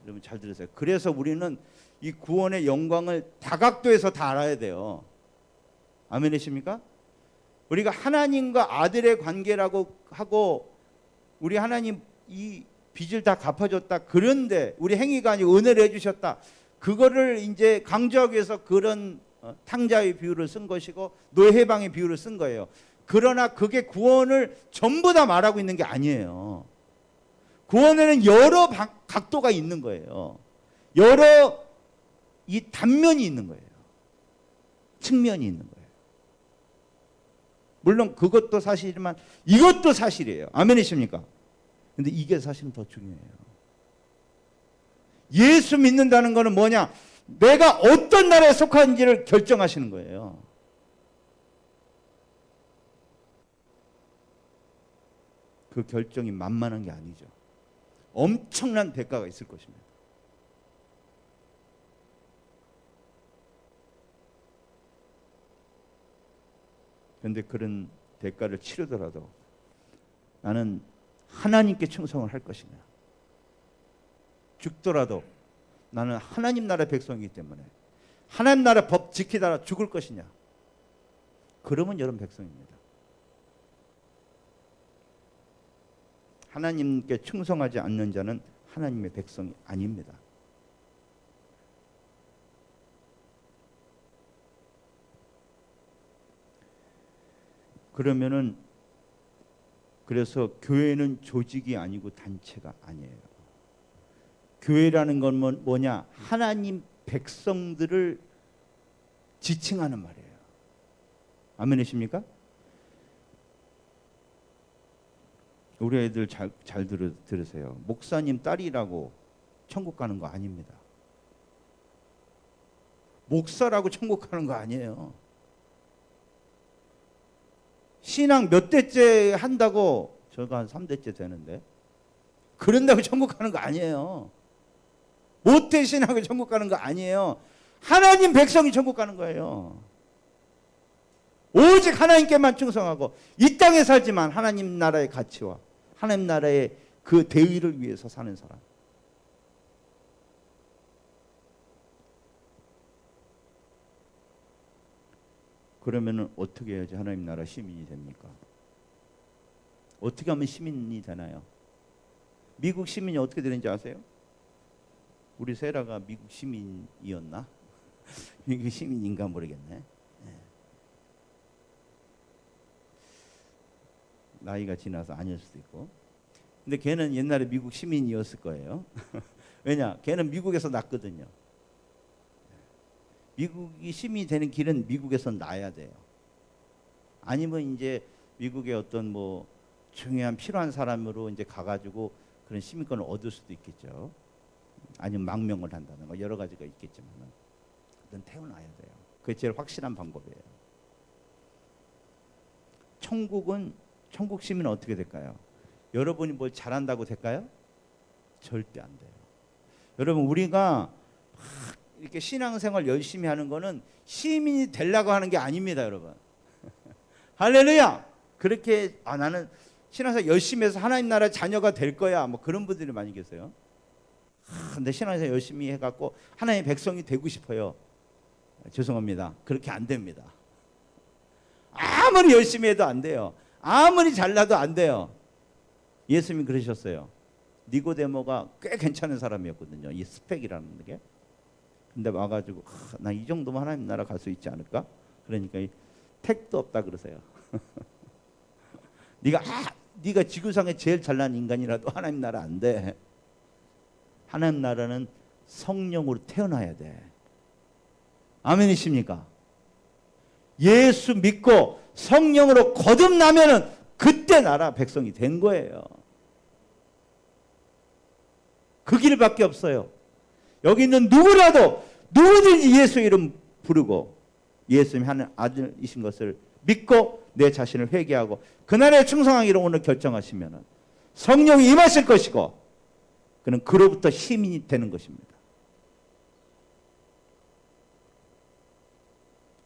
여러분 잘 들으세요. 그래서 우리는 이 구원의 영광을 다각도에서 다 알아야 돼요. 아멘이십니까? 우리가 하나님과 아들의 관계라고 하고 우리 하나님 이 빚을 다 갚아줬다. 그런데 우리 행위가 아니고 은혜를 해주셨다. 그거를 이제 강조하기 위해서 그런 탕자의 비유를 쓴 것이고 노해방의 비유를 쓴 거예요. 그러나 그게 구원을 전부 다 말하고 있는 게 아니에요. 구원에는 여러 각도가 있는 거예요. 여러 이 단면이 있는 거예요. 측면이 있는 거예요. 물론 그것도 사실이지만 이것도 사실이에요. 아멘이십니까? 근데 이게 사실은 더 중요해요. 예수 믿는다는 것은 뭐냐? 내가 어떤 나라에 속하는지를 결정하시는 거예요. 그 결정이 만만한 게 아니죠. 엄청난 대가가 있을 것입니다. 그런데 그런 대가를 치르더라도 나는 하나님께 충성을 할 것이냐. 죽더라도 나는 하나님 나라의 백성이기 때문에 하나님 나라 법 지키다가 죽을 것이냐. 그러면 여러분 백성입니다. 하나님께 충성하지 않는 자는 하나님의 백성이 아닙니다. 그러면은 그래서 교회는 조직이 아니고 단체가 아니에요. 교회라는 건 뭐냐? 하나님 백성들을 지칭하는 말이에요. 아멘이십니까? 우리 애들 잘 들으세요. 목사님 딸이라고 천국 가는 거 아닙니다. 목사라고 천국 가는 거 아니에요. 신앙 몇 대째 한다고, 저가 한 3대째 되는데 그런다고 천국 가는 거 아니에요. 모태 신앙을 천국 가는 거 아니에요. 하나님 백성이 천국 가는 거예요. 오직 하나님께만 충성하고 이 땅에 살지만 하나님 나라의 가치와 하나님 나라의 그 대의를 위해서 사는 사람. 그러면은 어떻게 해야지 하나님 나라 시민이 됩니까? 어떻게 하면 시민이 되나요? 미국 시민이 어떻게 되는지 아세요? 우리 세라가 미국 시민이었나? 미국 시민인가 모르겠네. 나이가 지나서 아닐 수도 있고. 근데 걔는 옛날에 미국 시민이었을 거예요. 왜냐? 걔는 미국에서 났거든요. 미국이 시민이 되는 길은 미국에서 나야 돼요. 아니면 이제 미국의 어떤 뭐 중요한 필요한 사람으로 이제 가가지고 그런 시민권을 얻을 수도 있겠죠. 아니면 망명을 한다든가 여러 가지가 있겠지만, 그건 태어나야 돼요. 그게 제일 확실한 방법이에요. 천국 시민은 어떻게 될까요? 여러분이 뭘 잘한다고 될까요? 절대 안 돼요. 여러분, 우리가 이렇게 신앙생활 열심히 하는 거는 시민이 되려고 하는 게 아닙니다, 여러분. 할렐루야! 그렇게 나는 신앙생활 열심히 해서 하나님 나라 자녀가 될 거야, 뭐 그런 분들이 많이 계세요. 근데 신앙생활 열심히 해갖고 하나님의 백성이 되고 싶어요. 죄송합니다. 그렇게 안 됩니다. 아무리 열심히 해도 안 돼요. 아무리 잘나도 안 돼요. 예수님이 그러셨어요. 니고데모가 꽤 괜찮은 사람이었거든요. 이 스펙이라는 게. 근데 와가지고 나 이 정도면 하나님 나라 갈 수 있지 않을까? 그러니까 택도 없다 그러세요. 네가 지구상에 제일 잘난 인간이라도 하나님 나라 안 돼. 하나님 나라는 성령으로 태어나야 돼. 아멘이십니까? 예수 믿고 성령으로 거듭나면은 그때 나라 백성이 된 거예요. 그 길밖에 없어요. 여기 있는 누구든지 예수 이름 부르고 예수님이 하는 아들이신 것을 믿고 내 자신을 회개하고 그날에 충성하기로 오늘 결정하시면 성령이 임하실 것이고 그는 그로부터 시민이 되는 것입니다.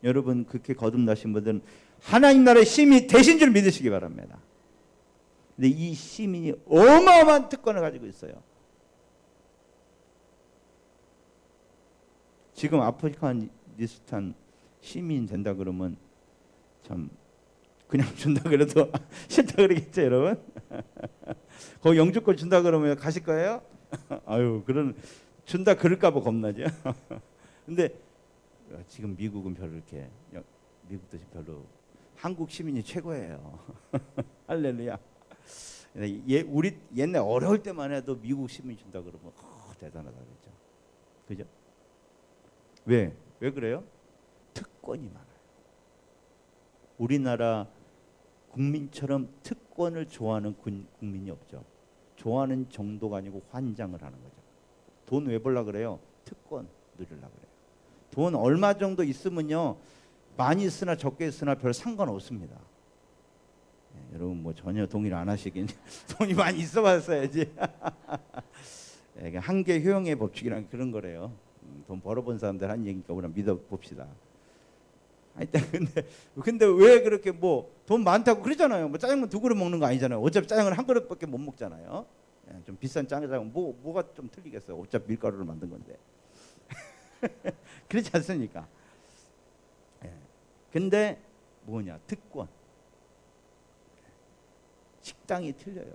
여러분, 그렇게 거듭나신 분들은 하나님 나라의 시민이 되신 줄 믿으시기 바랍니다. 근데 이 시민이 어마어마한 특권을 가지고 있어요. 지금 아프가니스탄 시민 된다 그러면 참 그냥 준다 그래도 싫다 그러겠죠, 여러분? 거기 영주권 준다 그러면 가실 거예요? 아유, 준다 그럴까 봐 겁나죠. 근데 지금 미국은 별로 이렇게 미국도 별로 한국 시민이 최고예요. 할렐루야. 우리 옛날 어려울 때만 해도 미국 시민 준다 그러면 대단하다 그랬죠. 그죠? 왜 그래요? 특권이 많아요. 우리나라 국민처럼 특권을 좋아하는 국민이 없죠. 좋아하는 정도가 아니고 환장을 하는 거죠. 돈 왜 벌라 그래요? 특권 누리려고 그래요. 돈 얼마 정도 있으면요, 많이 쓰나 적게 쓰나 별 상관없습니다. 여러분 뭐 전혀 동의를 안 하시긴 돈이 많이 있어봤어야지. 한계 효용의 법칙이란 그런 거래요. 돈 벌어본 사람들 한 얘기니까 우리가 믿어봅시다. 하여튼 근데 왜 그렇게 뭐 돈 많다고 그러잖아요. 뭐 짜장면 2그릇 먹는 거 아니잖아요. 어차피 짜장면 1그릇밖에 못 먹잖아요. 좀 비싼 짜장면 뭐가 좀 틀리겠어요. 어차피 밀가루를 만든 건데. 그렇지 않습니까? 근데 뭐냐? 특권. 식당이 틀려요.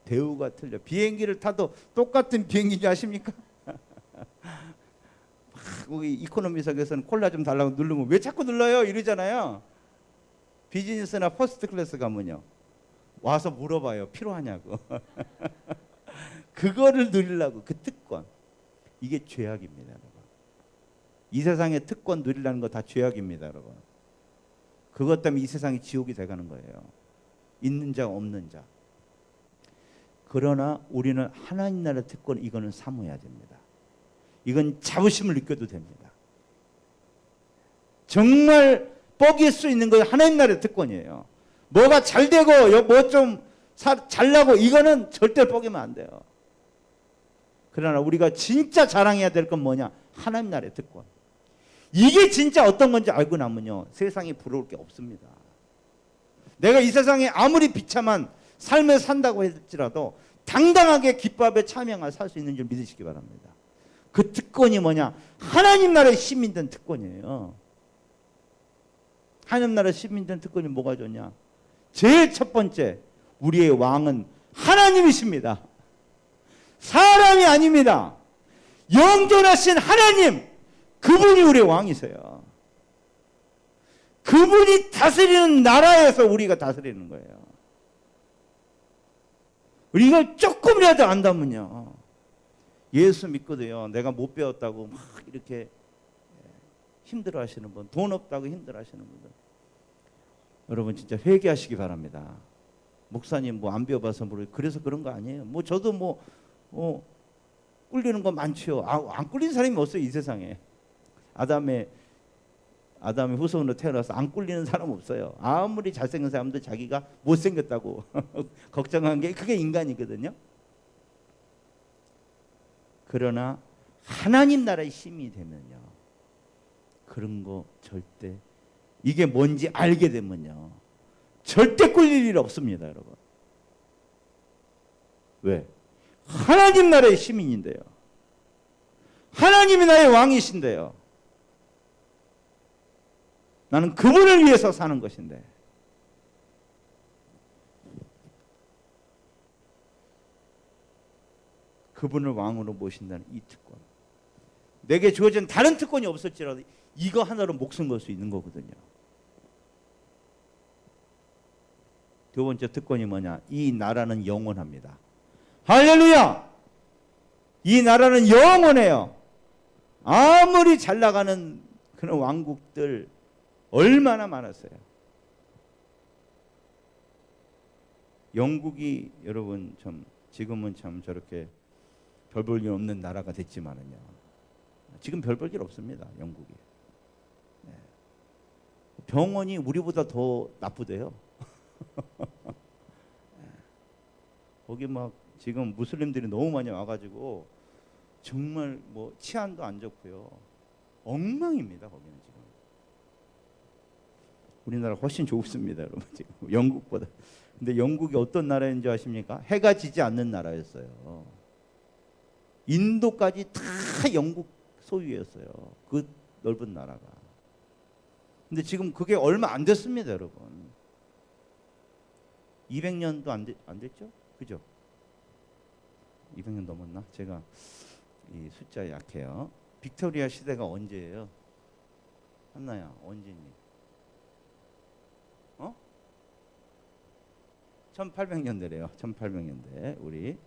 대우가 틀려. 비행기를 타도 똑같은 비행기인지 아십니까? 거기 이코노미석에서는 콜라 좀 달라고 누르면 왜 자꾸 눌러요? 이러잖아요. 비즈니스나 퍼스트 클래스 가면요, 와서 물어봐요. 필요하냐고. 그거를 누리려고, 그 특권. 이게 죄악입니다, 여러분. 이 세상의 특권 누리려는 거 다 죄악입니다, 여러분. 그것 때문에 이 세상이 지옥이 돼가는 거예요. 있는 자 없는 자. 그러나 우리는 하나님 나라 특권, 이거는 사모해야 됩니다. 이건 자부심을 느껴도 됩니다. 정말 뻐길 수 있는 건 하나님 나라의 특권이에요. 뭐가 잘 되고 뭐 좀 잘나고 이거는 절대 뻐기면 안 돼요. 그러나 우리가 진짜 자랑해야 될 건 뭐냐? 하나님 나라의 특권. 이게 진짜 어떤 건지 알고 나면요, 세상에 부러울 게 없습니다. 내가 이 세상에 아무리 비참한 삶을 산다고 할지라도 당당하게 기뻐하며 참여하며 살 수 있는 줄 믿으시기 바랍니다. 그 특권이 뭐냐? 하나님 나라의 시민된 특권이에요. 하나님 나라의 시민된 특권이 뭐가 좋냐? 제일 첫 번째, 우리의 왕은 하나님이십니다. 사람이 아닙니다. 영존하신 하나님, 그분이 우리의 왕이세요. 그분이 다스리는 나라에서 우리가 다스리는 거예요. 이걸 조금이라도 안다면요, 예수 믿고도요, 내가 못 배웠다고 막 이렇게 힘들어 하시는 분, 돈 없다고 힘들어 하시는 분들, 여러분 진짜 회개하시기 바랍니다. 목사님 뭐 안 배워봐서 그래서 그런 거 아니에요. 뭐 저도 꿀리는 거 많죠. 안 꿀린 사람이 없어요, 이 세상에. 아담의 후손으로 태어나서 안 꿀리는 사람 없어요. 아무리 잘생긴 사람도 자기가 못생겼다고 걱정한 게 그게 인간이거든요. 그러나 하나님 나라의 힘이 되면요, 그런 거 절대, 이게 뭔지 알게 되면요, 절대 꿀릴 일 없습니다, 여러분. 왜? 하나님 나라의 시민인데요. 하나님이 나의 왕이신데요. 나는 그분을 위해서 사는 것인데. 그분을 왕으로 모신다는 이 특권. 내게 주어진 다른 특권이 없을지라도 이거 하나로 목숨 걸 수 있는 거거든요. 두 번째 특권이 뭐냐? 이 나라는 영원합니다. 할렐루야! 이 나라는 영원해요. 아무리 잘 나가는 그런 왕국들 얼마나 많았어요. 영국이 여러분 참 지금은 참 저렇게 별 볼 일 없는 나라가 됐지만은요, 지금 별 볼 일 없습니다, 영국이. 병원이 우리보다 더 나쁘대요. 거기 막 지금 무슬림들이 너무 많이 와가지고 정말 뭐 치안도 안 좋고요, 엉망입니다, 거기는 지금. 우리나라 훨씬 좋습니다, 여러분, 지금 영국보다. 근데 영국이 어떤 나라인지 아십니까? 해가 지지 않는 나라였어요. 인도까지 다 영국 소유였어요, 그 넓은 나라가. 근데 지금 그게 얼마 안 됐습니다, 여러분. 200년도 안 됐죠? 그죠? 200년 넘었나? 제가 이 숫자에 약해요. 빅토리아 시대가 언제예요? 한나야, 언제니? 1800년대래요. 1800년대. 우리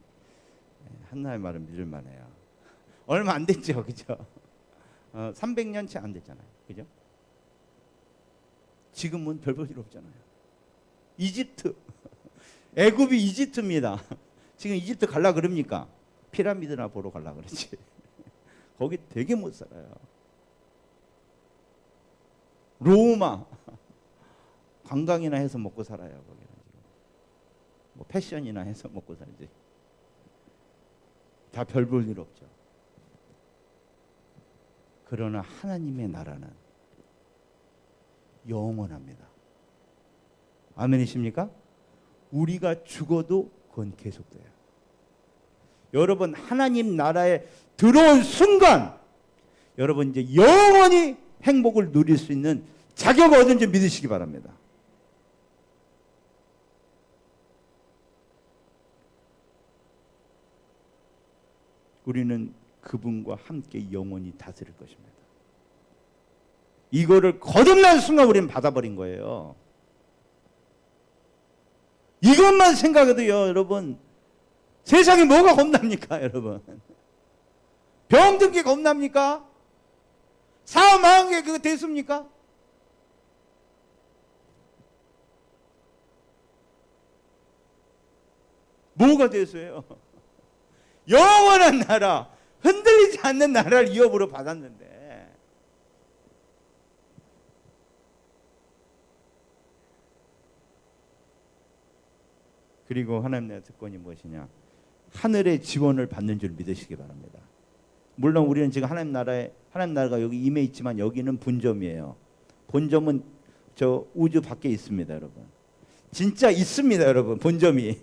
한나의 말은 믿을 만해요. 얼마 안 됐죠, 그죠? 300년 채 안 됐잖아요, 그죠? 지금은 별 볼 일 없잖아요. 이집트, 애굽이 이집트입니다. 지금 이집트 갈라 그럽니까? 피라미드나 보러 갈라 그러지. 거기 되게 못 살아요. 로마, 관광이나 해서 먹고 살아요, 거기는 지금. 뭐 패션이나 해서 먹고 살지. 다 별 볼 일 없죠. 그러나 하나님의 나라는 영원합니다. 아멘이십니까? 우리가 죽어도 그건 계속돼요. 여러분, 하나님 나라에 들어온 순간 여러분 이제 영원히 행복을 누릴 수 있는 자격을 얻은 줄 믿으시기 바랍니다. 우리는 그분과 함께 영원히 다스릴 것입니다. 이거를 거듭난 순간 우리는 받아버린 거예요. 이것만 생각해도요, 여러분, 세상에 뭐가 겁납니까, 여러분? 병든 게 겁납니까? 사업 망한 게 그거 대수입니까? 뭐가 대수예요? 영원한 나라, 흔들리지 않는 나라를 이업으로 받았는데, 그리고 하나님의 특권이 무엇이냐? 하늘의 지원을 받는 줄 믿으시기 바랍니다. 물론 우리는 지금 하나님 나라가 여기 임해 있지만 여기는 본점이에요. 본점은 저 우주 밖에 있습니다, 여러분. 진짜 있습니다, 여러분. 본점이.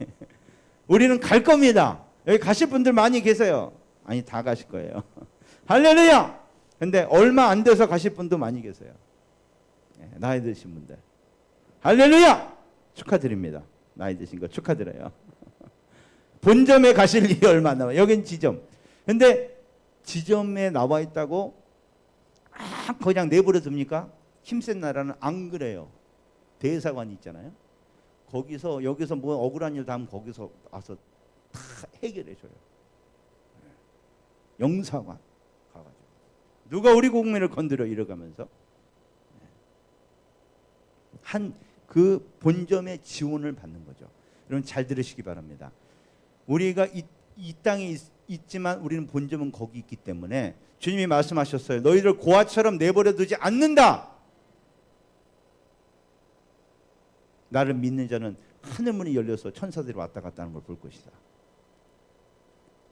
우리는 갈 겁니다. 여기 가실 분들 많이 계세요. 아니, 다 가실 거예요. 할렐루야! 근데 얼마 안 돼서 가실 분도 많이 계세요. 나이 드신 분들. 할렐루야! 축하드립니다. 나이 드신 거 축하드려요. 본점에 가실 일이 얼마 안 남아요. 여긴 지점. 근데 지점에 나와 있다고 그냥 내버려 둡니까? 힘센 나라는 안 그래요. 대사관이 있잖아요. 여기서 뭐 억울한 일 다 하면 거기서 와서 해결해 줘요. 영사관 가가지고 누가 우리 국민을 건드려 이러가면서 한 그 본점의 지원을 받는 거죠. 여러분 잘 들으시기 바랍니다. 우리가 이 땅에 있지만 우리는 본점은 거기 있기 때문에 주님이 말씀하셨어요. 너희들 고아처럼 내버려 두지 않는다. 나를 믿는 자는 하늘문이 열려서 천사들이 왔다 갔다 하는 걸 볼 것이다.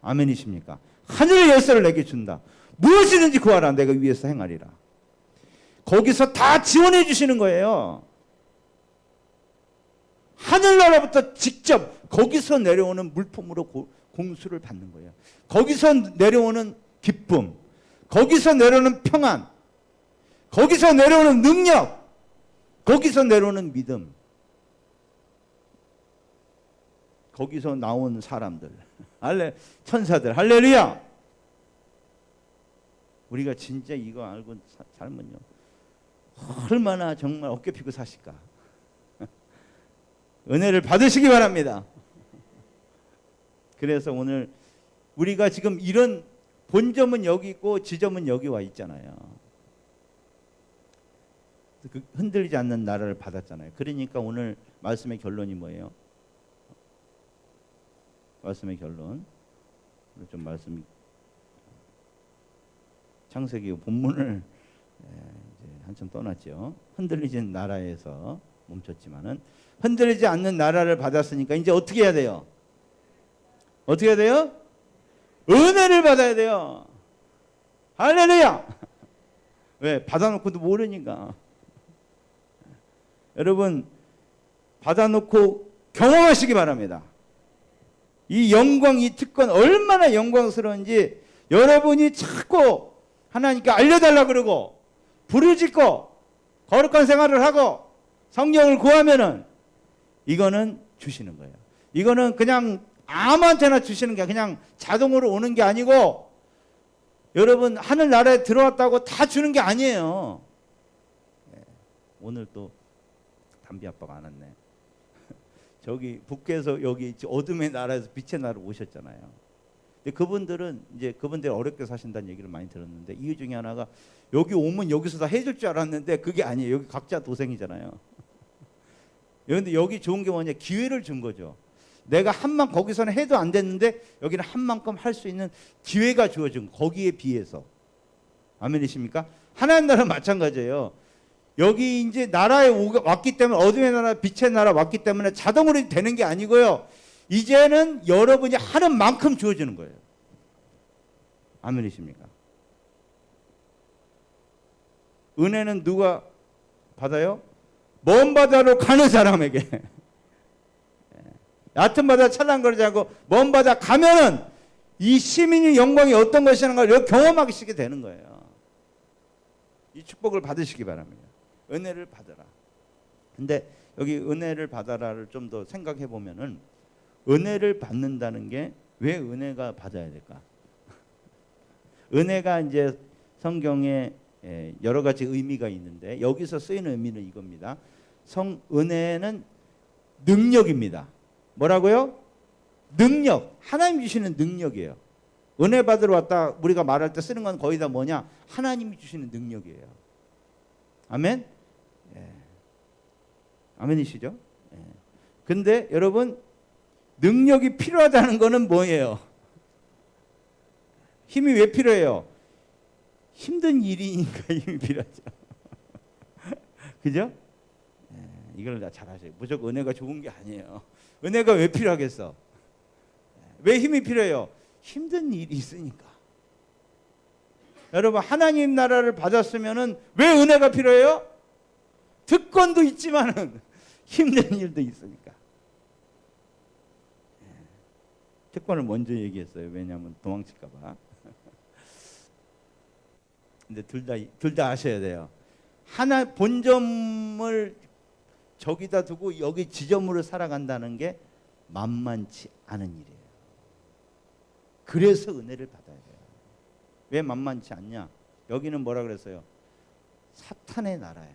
아멘이십니까? 하늘의 열쇠를 내게 준다. 무엇이든지 구하라. 내가 위에서 행하리라. 거기서 다 지원해 주시는 거예요. 하늘나라부터 직접 거기서 내려오는 물품으로 공수를 받는 거예요. 거기서 내려오는 기쁨, 거기서 내려오는 평안, 거기서 내려오는 능력, 거기서 내려오는 믿음, 거기서 나온 사람들, 천사들, 할렐루야! 우리가 진짜 이거 알고 살면요, 얼마나 정말 어깨 피고 사실까? 은혜를 받으시기 바랍니다. 그래서 오늘 우리가 지금 이런 본점은 여기 있고 지점은 여기 와 있잖아요. 그 흔들리지 않는 나라를 받았잖아요. 그러니까 오늘 말씀의 결론이 뭐예요? 말씀의 결론. 좀 말씀 창세기 본문을 이제 한참 떠났죠. 흔들리지 않는 나라에서 멈췄지만은 흔들리지 않는 나라를 받았으니까 이제 어떻게 해야 돼요? 어떻게 해야 돼요? 은혜를 받아야 돼요. 할렐루야! 왜? 받아놓고도 모르니까. 여러분 받아놓고 경험하시기 바랍니다. 이 영광, 이 특권 얼마나 영광스러운지 여러분이 자꾸 하나님께 알려달라 그러고 부르짖고 거룩한 생활을 하고 성령을 구하면은 이거는 주시는 거예요. 이거는 그냥 아무한테나 주시는 게 그냥 자동으로 오는 게 아니고 여러분 하늘나라에 들어왔다고 다 주는 게 아니에요. 오늘 또 담비 아빠가 안 왔네. 저기 북께서 여기 어둠의 나라에서 빛의 나라로 오셨잖아요. 근데 그분들은 이제 그분들 어렵게 사신다는 얘기를 많이 들었는데 이유 중에 하나가 여기 오면 여기서 다 해줄 줄 알았는데 그게 아니에요. 여기 각자 도생이잖아요. 그런데 여기 좋은 게 뭐냐? 기회를 준 거죠. 내가 한만 거기서는 해도 안 됐는데 여기는 한 만큼 할 수 있는 기회가 주어진 거기에 비해서. 아멘이십니까? 하나님 나라 마찬가지예요. 여기 이제 나라에 왔기 때문에 어둠의 나라, 빛의 나라 왔기 때문에 자동으로 되는 게 아니고요. 이제는 여러분이 하는 만큼 주어지는 거예요. 아멘이십니까? 은혜는 누가 받아요? 먼 바다로 가는 사람에게. 얕은 바다 찰랑거리지 않고 먼 바다 가면은 이 시민의 영광이 어떤 것이라는 걸 경험하시게 되는 거예요. 이 축복을 받으시기 바랍니다. 은혜를 받아라. 근데 여기 은혜를 받아라를 좀 더 생각해 보면은 은혜를 받는다는 게 왜 은혜가 받아야 될까? 은혜가 이제 성경에 여러 가지 의미가 있는데 여기서 쓰이는 의미는 이겁니다. 은혜는 능력입니다. 뭐라고요? 능력. 하나님 주시는 능력이에요. 은혜 받으러 왔다 우리가 말할 때 쓰는 건 거의 다 뭐냐? 하나님이 주시는 능력이에요. 아멘? 예. 아멘이시죠? 예. 근데 여러분 능력이 필요하다는 거는 뭐예요? 힘이 왜 필요해요? 힘든 일이니까 힘이 필요하죠. 그죠? 예. 이걸 다 잘 아셔요. 무조건 은혜가 좋은 게 아니에요. 은혜가 왜 필요하겠어? 왜 힘이 필요해요? 힘든 일이 있으니까. 여러분 하나님 나라를 받았으면은 왜 은혜가 필요해요? 특권도 있지만은 힘든 일도 있으니까. 특권을 먼저 얘기했어요. 왜냐하면 도망칠까 봐. 근데 둘 다 아셔야 돼요. 하나 본점을 저기다 두고 여기 지점으로 살아간다는 게 만만치 않은 일이에요. 그래서 은혜를 받아야 돼요. 왜 만만치 않냐? 여기는 뭐라 그랬어요? 사탄의 나라예요.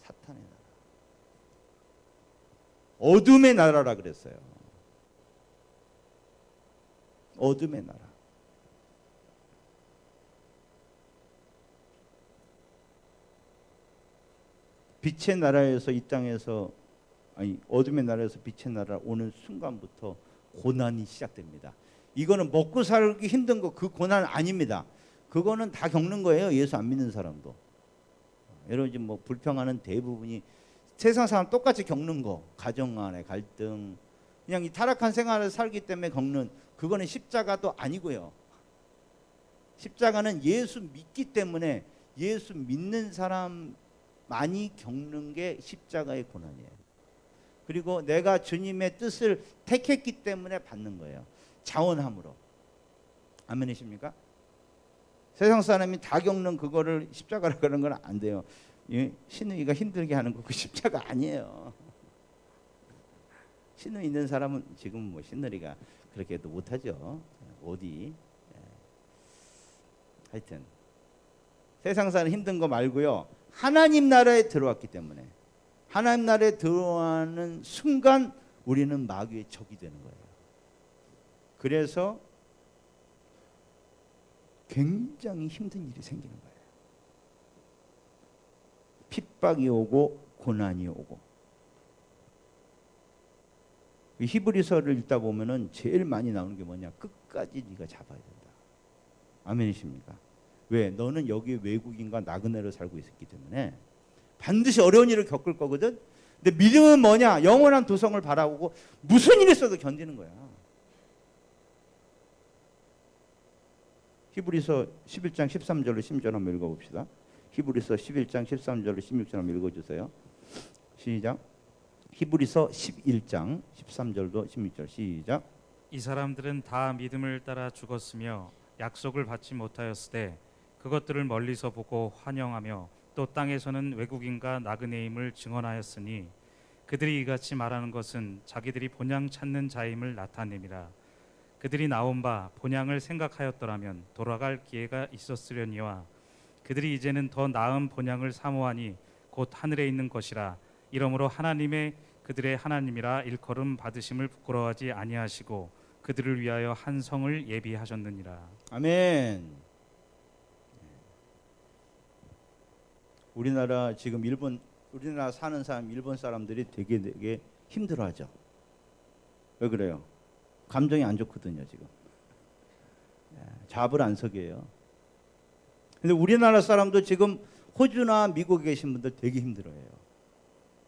사탄의 나라. 어둠의 나라라 그랬어요. 어둠의 나라. 빛의 나라에서 이 땅에서 어둠의 나라에서 빛의 나라 오는 순간부터 고난이 시작됩니다. 이거는 먹고 살기 힘든 거 그 고난 아닙니다. 그거는 다 겪는 거예요. 예수 안 믿는 사람도. 여러분 지금 뭐 불평하는 대부분이 세상 사람 똑같이 겪는 거, 가정 안의 갈등, 그냥 이 타락한 생활을 살기 때문에 겪는 그거는 십자가도 아니고요. 십자가는 예수 믿기 때문에 예수 믿는 사람만이 겪는 게 십자가의 고난이에요. 그리고 내가 주님의 뜻을 택했기 때문에 받는 거예요. 자원함으로. 아멘이십니까? 세상 사람이 다 겪는 그거를 십자가라고 그러는 건 안 돼요. 신우이가 힘들게 하는 거 그 십자가 아니에요. 신우 있는 사람은 지금 뭐 신우이가 그렇게도 못하죠. 어디. 하여튼 세상 사는 힘든 거 말고요. 하나님 나라에 들어왔기 때문에 하나님 나라에 들어가는 순간 우리는 마귀의 적이 되는 거예요. 그래서 굉장히 힘든 일이 생기는 거예요. 핍박이 오고 고난이 오고. 히브리서를 읽다 보면은 제일 많이 나오는 게 뭐냐? 끝까지 네가 잡아야 된다. 아멘이십니까? 왜? 너는 여기 외국인과 나그네로 살고 있었기 때문에 반드시 어려운 일을 겪을 거거든. 근데 믿음은 뭐냐? 영원한 도성을 바라보고 무슨 일이 있어도 견디는 거야. 히브리서 11장 13절로 16절 한번 읽어봅시다. 히브리서 11장 13절로 16절 한번 읽어주세요. 시작. 히브리서 11장 13절도 16절 시작. 이 사람들은 다 믿음을 따라 죽었으며 약속을 받지 못하였으되 그것들을 멀리서 보고 환영하며 또 땅에서는 외국인과 나그네임을 증언하였으니 그들이 이같이 말하는 것은 자기들이 본향 찾는 자임을 나타냄이라. 그들이 나온 바 본향을 생각하였더라면 돌아갈 기회가 있었으려니와 그들이 이제는 더 나은 본향을 사모하니 곧 하늘에 있는 것이라. 이러므로 하나님의 그들의 하나님이라 일컬음 받으심을 부끄러워하지 아니하시고 그들을 위하여 한 성을 예비하셨느니라. 아멘. 우리나라 지금 우리나라 사는 사람 일본 사람들이 되게 힘들어하죠. 왜 그래요? 감정이 안 좋거든요 지금. 잡을 안 서게요. 근데 우리나라 사람도 지금 호주나 미국에 계신 분들 되게 힘들어해요.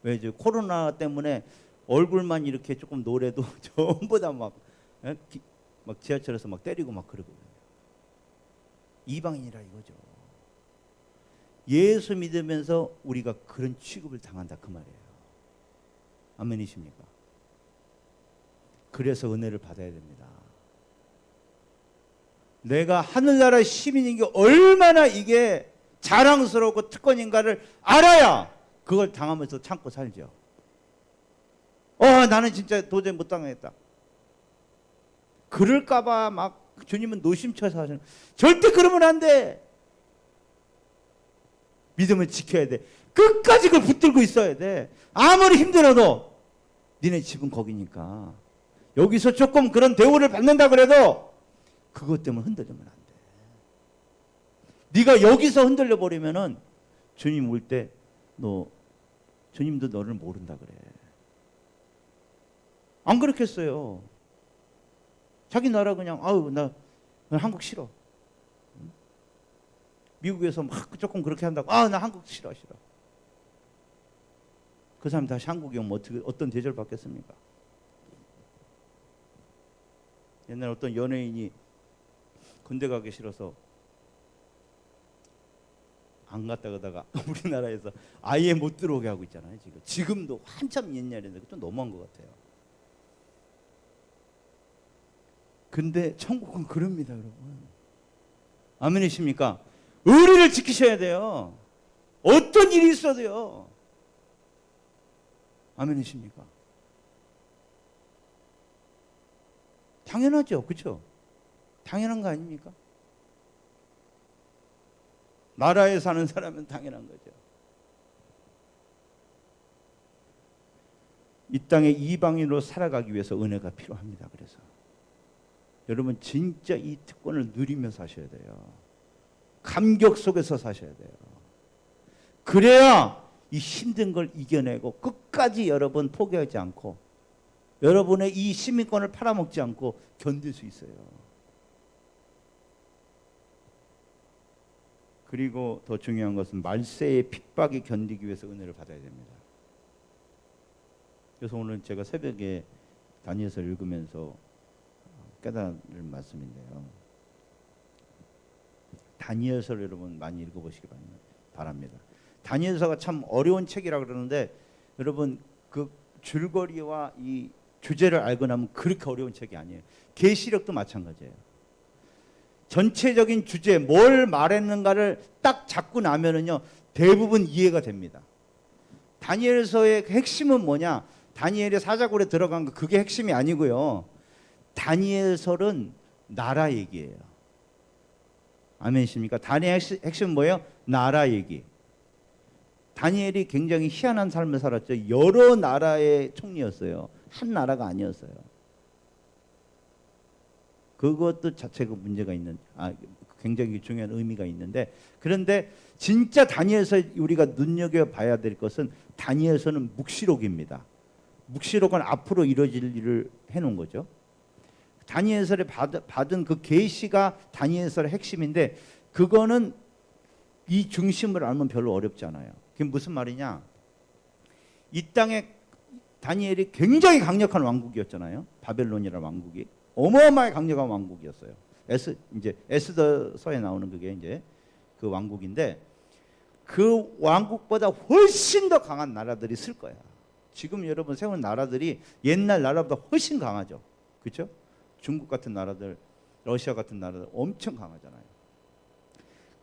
왜? 이제 코로나 때문에 얼굴만 이렇게 조금 노래도 전부 다 막 지하철에서 막 때리고 막 그러거든요. 이방인이라 이거죠. 예수 믿으면서 우리가 그런 취급을 당한다 그 말이에요. 아멘이십니까? 그래서 은혜를 받아야 됩니다. 내가 하늘나라 시민인 게 얼마나 이게 자랑스럽고 특권인가를 알아야 그걸 당하면서 참고 살죠. 나는 진짜 도저히 못 당하겠다. 그럴까봐 막 주님은 노심쳐서 하시는. 절대 그러면 안 돼. 믿음을 지켜야 돼. 끝까지 그걸 붙들고 있어야 돼. 아무리 힘들어도 니네 집은 거기니까. 여기서 조금 그런 대우를 받는다 그래도 그것 때문에 흔들리면 안 돼. 네가 여기서 흔들려 버리면은 주님 올 때 주님도 너를 모른다 그래. 안 그렇겠어요. 자기 나라 그냥 나 한국 싫어. 미국에서 막 조금 그렇게 한다고 나 한국 싫어. 그 사람이 다시 한국에 오면 어떤 대접을 받겠습니까? 옛날에 어떤 연예인이 군대 가기 싫어서 안 갔다 가다가 우리나라에서 아예 못 들어오게 하고 있잖아요. 지금도 한참 옛날인데 좀 너무한 것 같아요. 근데 천국은 그럽니다, 여러분. 아멘이십니까? 의리를 지키셔야 돼요. 어떤 일이 있어도요. 아멘이십니까? 당연하죠, 그렇죠? 당연한 거 아닙니까? 나라에 사는 사람은 당연한 거죠. 이 땅에 이방인으로 살아가기 위해서 은혜가 필요합니다. 그래서 여러분 진짜 이 특권을 누리며 사셔야 돼요. 감격 속에서 사셔야 돼요. 그래야 이 힘든 걸 이겨내고 끝까지 여러분 포기하지 않고 여러분의 이 시민권을 팔아먹지 않고 견딜 수 있어요. 그리고 더 중요한 것은 말세의 핍박이 견디기 위해서 은혜를 받아야 됩니다. 그래서 오늘 제가 새벽에 다니엘서 읽으면서 깨달은 말씀인데요. 다니엘서를 여러분 많이 읽어보시기 바랍니다. 다니엘서가 참 어려운 책이라 그러는데 여러분 그 줄거리와 이 주제를 알고 나면 그렇게 어려운 책이 아니에요. 계시록도 마찬가지예요. 전체적인 주제 뭘 말했는가를 딱 잡고 나면은요 대부분 이해가 됩니다. 다니엘서의 핵심은 뭐냐? 다니엘의 사자굴에 들어간 거 그게 핵심이 아니고요. 다니엘서는 나라 얘기예요. 아멘이십니까? 다니엘 핵심은 뭐예요? 나라 얘기. 다니엘이 굉장히 희한한 삶을 살았죠. 여러 나라의 총리였어요. 한 나라가 아니었어요. 그것도 자체가 문제가 있는, 굉장히 중요한 의미가 있는데, 그런데 진짜 다니엘서 우리가 눈여겨봐야 될 것은 다니엘서는 묵시록입니다. 묵시록은 앞으로 이루어질 일을 해놓은 거죠. 다니엘서를 받은 그 계시가 다니엘서의 핵심인데 그거는 이 중심을 알면 별로 어렵지 않아요. 그게 무슨 말이냐? 이 땅에 다니엘이 굉장히 강력한 왕국이었잖아요. 바벨론이라는 왕국이 어마어마하게 강력한 왕국이었어요. 이제 에스더서에 나오는 그게 이제 그 왕국인데 그 왕국보다 훨씬 더 강한 나라들이 있을 거야. 지금 여러분 세운 나라들이 옛날 나라보다 훨씬 강하죠. 그렇죠? 중국 같은 나라들, 러시아 같은 나라들 엄청 강하잖아요.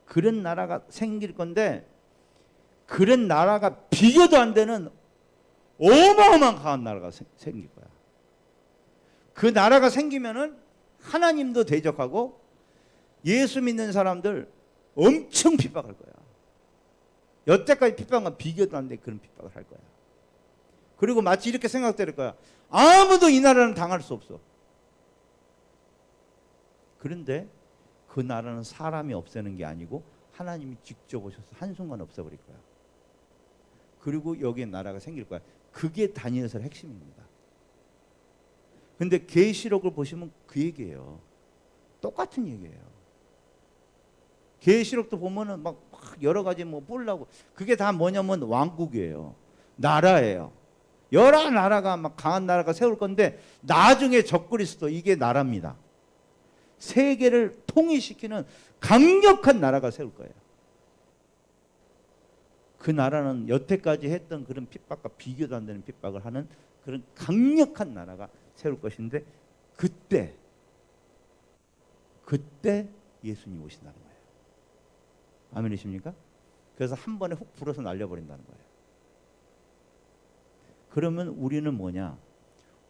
그런 나라가 생길 건데 그런 나라가 비교도 안 되는 어마어마한 강한 나라가 생길 거야. 그 나라가 생기면은 하나님도 대적하고 예수 믿는 사람들 엄청 핍박할 거야. 여태까지 핍박은 비교도 안 돼 그런 핍박을 할 거야. 그리고 마치 이렇게 생각될 거야. 아무도 이 나라는 당할 수 없어. 그런데 그 나라는 사람이 없애는 게 아니고 하나님이 직접 오셔서 한순간 없애버릴 거야. 그리고 여기에 나라가 생길 거야. 그게 다니엘서의 핵심입니다. 근데 계시록을 보시면 그 얘기예요. 똑같은 얘기예요. 계시록도 보면은 막 여러 가지 뭐 뿔나고 그게 다 뭐냐면 왕국이에요. 나라예요. 여러 나라가 막 강한 나라가 세울 건데 나중에 적그리스도 이게 나라입니다. 세계를 통일시키는 강력한 나라가 세울 거예요. 그 나라는 여태까지 했던 그런 핍박과 비교도 안 되는 핍박을 하는 그런 강력한 나라가 세울 것인데 그때 예수님이 오신다는 거예요. 아멘이십니까? 그래서 한 번에 훅 불어서 날려버린다는 거예요. 그러면 우리는 뭐냐?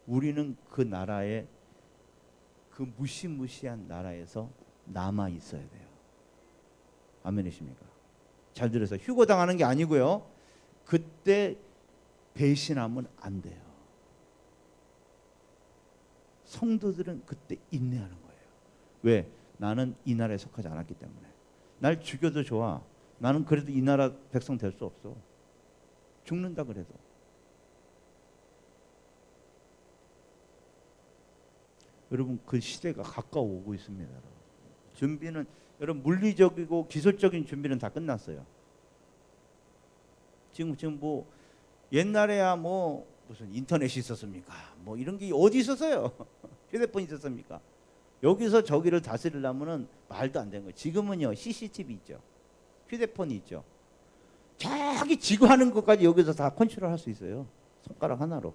우리는 그 나라의 그 무시무시한 나라에서 남아 있어야 돼요. 아멘이십니까? 잘 들어서 휴거당하는 게 아니고요. 그때 배신하면 안 돼요. 성도들은 그때 인내하는 거예요. 왜? 나는 이 나라에 속하지 않았기 때문에. 날 죽여도 좋아. 나는 그래도 이 나라 백성 될 수 없어. 죽는다 그래도. 여러분 그 시대가 가까워 오고 있습니다. 준비는 여러분 물리적이고 기술적인 준비는 다 끝났어요. 지금 뭐 옛날에야 뭐 무슨 인터넷이 있었습니까? 뭐 이런 게 어디 있었어요? 휴대폰 있었습니까? 여기서 저기를 다스리려면은 말도 안 되는 거예요. 지금은요 CCTV 있죠. 휴대폰이 있죠. 저기 지구 하는 것까지 여기서 다 컨트롤할 수 있어요. 손가락 하나로.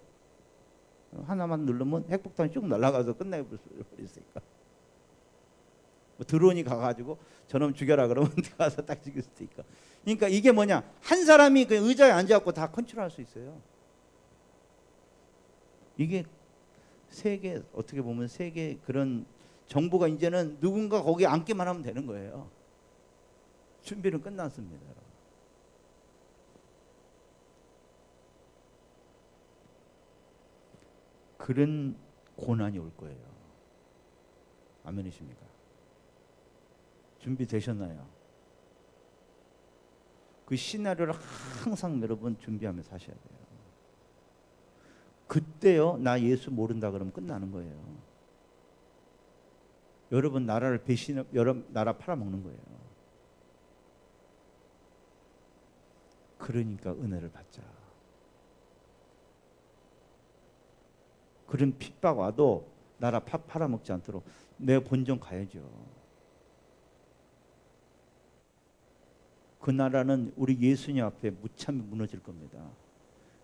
하나만 누르면 핵폭탄이 쭉 날아가서 끝내버리니까. 뭐 드론이 가가지고 저놈 죽여라 그러면 가서 딱 죽일 수도 있고. 그러니까 이게 뭐냐? 한 사람이 그 의자에 앉아갖고 다 컨트롤할 수 있어요. 이게 세계 어떻게 보면 세계 그런 정부가 이제는 누군가 거기에 앉기만 하면 되는 거예요. 준비는 끝났습니다. 그런 고난이 올 거예요. 아멘이십니까? 준비되셨나요? 그 시나리오를 항상 여러분 준비하며 사셔야 돼요. 그때요, 나 예수 모른다 그러면 끝나는 거예요. 여러분 나라를 여러분 나라 팔아먹는 거예요. 그러니까 은혜를 받자. 그런 핍박 와도 나라 팔아먹지 않도록 내 본전 가야죠. 그 나라는 우리 예수님 앞에 무참히 무너질 겁니다.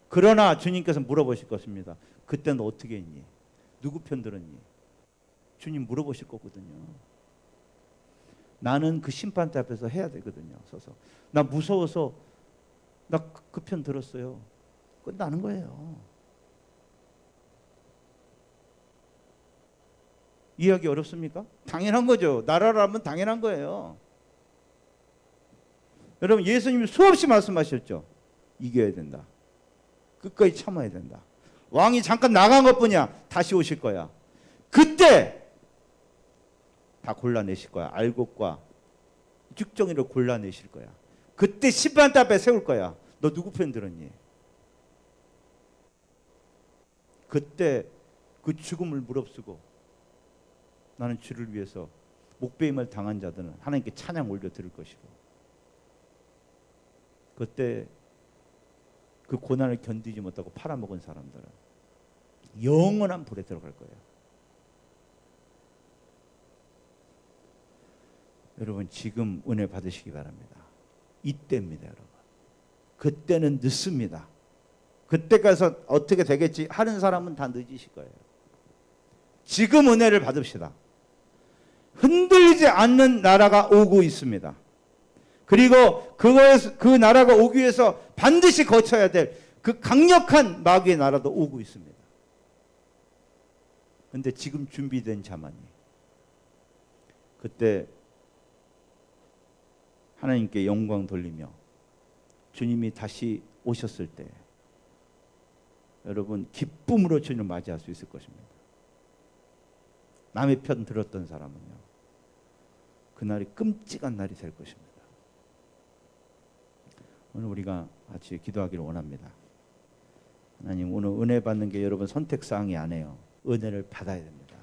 그러나 주님께서 물어보실 것입니다. 그때 너 어떻게 했니? 누구 편 들었니? 주님 물어보실 거거든요. 나는 그 심판대 앞에서 해야 되거든요. 서서 나 무서워서 나 그 편 들었어요. 끝나는 거예요. 이해하기 어렵습니까? 당연한 거죠. 나라라면 당연한 거예요. 여러분 예수님이 수없이 말씀하셨죠. 이겨야 된다. 끝까지 참아야 된다. 왕이 잠깐 나간 것뿐이야. 다시 오실 거야. 그때 다 골라내실 거야. 알곡과 죽정이를 골라내실 거야. 그때 심판대 앞에 세울 거야. 너 누구 편 들었니? 그때 그 죽음을 무릅쓰고 나는 주를 위해서 목배임을 당한 자들은 하나님께 찬양 올려 드릴 것이고, 그때 그 고난을 견디지 못하고 팔아먹은 사람들은 영원한 불에 들어갈 거예요. 여러분 지금 은혜 받으시기 바랍니다. 이때입니다, 여러분. 그때는 늦습니다. 그때 가서 어떻게 되겠지 하는 사람은 다 늦으실 거예요. 지금 은혜를 받읍시다. 흔들리지 않는 나라가 오고 있습니다. 그리고 그 나라가 오기 위해서 반드시 거쳐야 될 그 강력한 마귀의 나라도 오고 있습니다. 그런데 지금 준비된 자만이 그때 하나님께 영광 돌리며 주님이 다시 오셨을 때 여러분 기쁨으로 주님을 맞이할 수 있을 것입니다. 남의 편 들었던 사람은요, 그날이 끔찍한 날이 될 것입니다. 오늘 우리가 같이 기도하기를 원합니다. 하나님, 오늘 은혜 받는 게 여러분 선택사항이 아니에요. 은혜를 받아야 됩니다.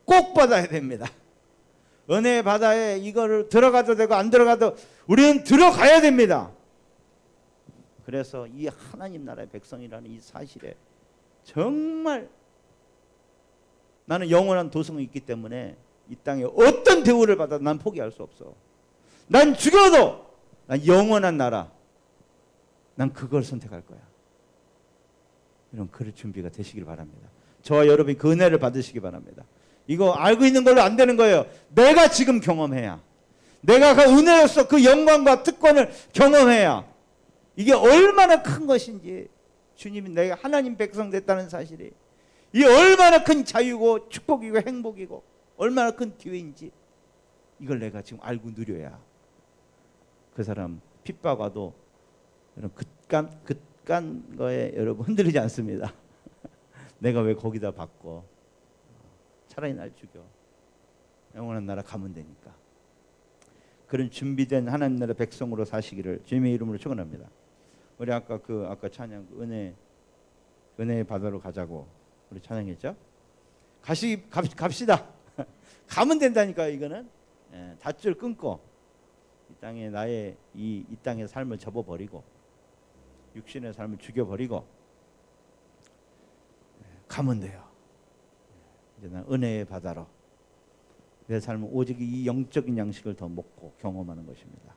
꼭 받아야 됩니다. 은혜 바다에 이거를 들어가도 되고 안 들어가도 우리는 들어가야 됩니다. 그래서 이 하나님 나라의 백성이라는 이 사실에 정말 나는 영원한 도성이 있기 때문에 이 땅에 어떤 대우를 받아도 난 포기할 수 없어. 난 죽여도 난 영원한 나라, 난 그걸 선택할 거야. 이런 그럴 준비가 되시길 바랍니다. 저와 여러분이 그 은혜를 받으시기 바랍니다. 이거 알고 있는 걸로 안 되는 거예요. 내가 지금 경험해야, 내가 그 은혜로서 그 영광과 특권을 경험해야 이게 얼마나 큰 것인지, 주님이 내가 하나님 백성 됐다는 사실이 이 얼마나 큰 자유고 축복이고 행복이고 얼마나 큰 기회인지 이걸 내가 지금 알고 누려야 그 사람 핍박 와도 그간 거에 여러분 흔들리지 않습니다. 내가 왜 거기다 바꿔? 차라리 날 죽여. 영원한 나라 가면 되니까. 그런 준비된 하나님 나라 백성으로 사시기를 주님의 이름으로 축원합니다. 우리 아까 찬양 은혜의 바다로 가자고 우리 찬양했죠? 갑시다. 가면 된다니까. 이거는 닷줄 끊고 이 땅에 나의 이 땅의 삶을 접어버리고 육신의 삶을 죽여버리고 가면 돼요. 이제 난 은혜의 바다로 내 삶은 오직 이 영적인 양식을 더 먹고 경험하는 것입니다.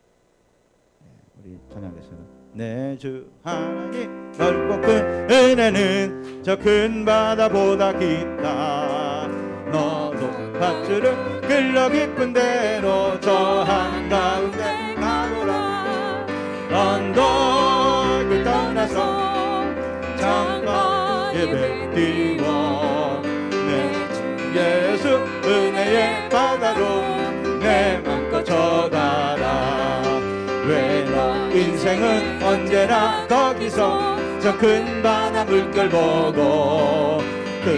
우리 찬양하겠습니다. 내 주 하나님 넓고 큰 은혜는 저 큰 바다보다 깊다. 너도 밧줄을 끌러 깊은 대로 저 한가운데 가보라. 언덕을 떠나서 창가 예배 뛰어 내 주 예수 은혜의 바다로 내 맘껏 쳐가라. 왜 너 인생은 언제나 거기서 저 큰 바다 물결 보고 그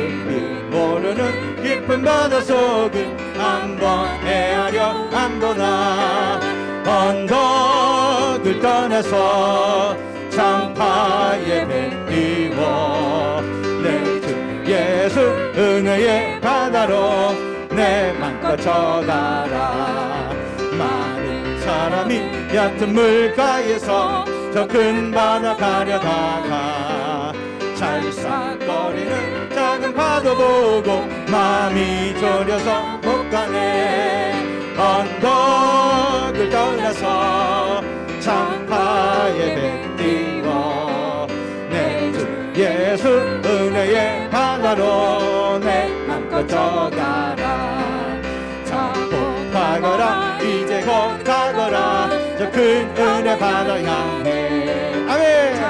모르는 거리는 깊은 바다 속을 한번 헤아려 안 보나. 언덕을 떠나서 창파에 배 띄워 내 주 예수 은혜의 바다로 내 맘껏 쳐가라. 많은 사람이 얕은 물가에서 저 큰 바다 가려다가 찰싹거리는 작은 파도 보고 마음이 졸여서 못 가네. 언덕을 떠나서 창파에 배 띄워 내 주 예수 은혜의 바다로 내 맘껏 쳐가라. 자꾸 가거라 이제 곧 가거라 저 큰 은혜 바다 향해. 아멘.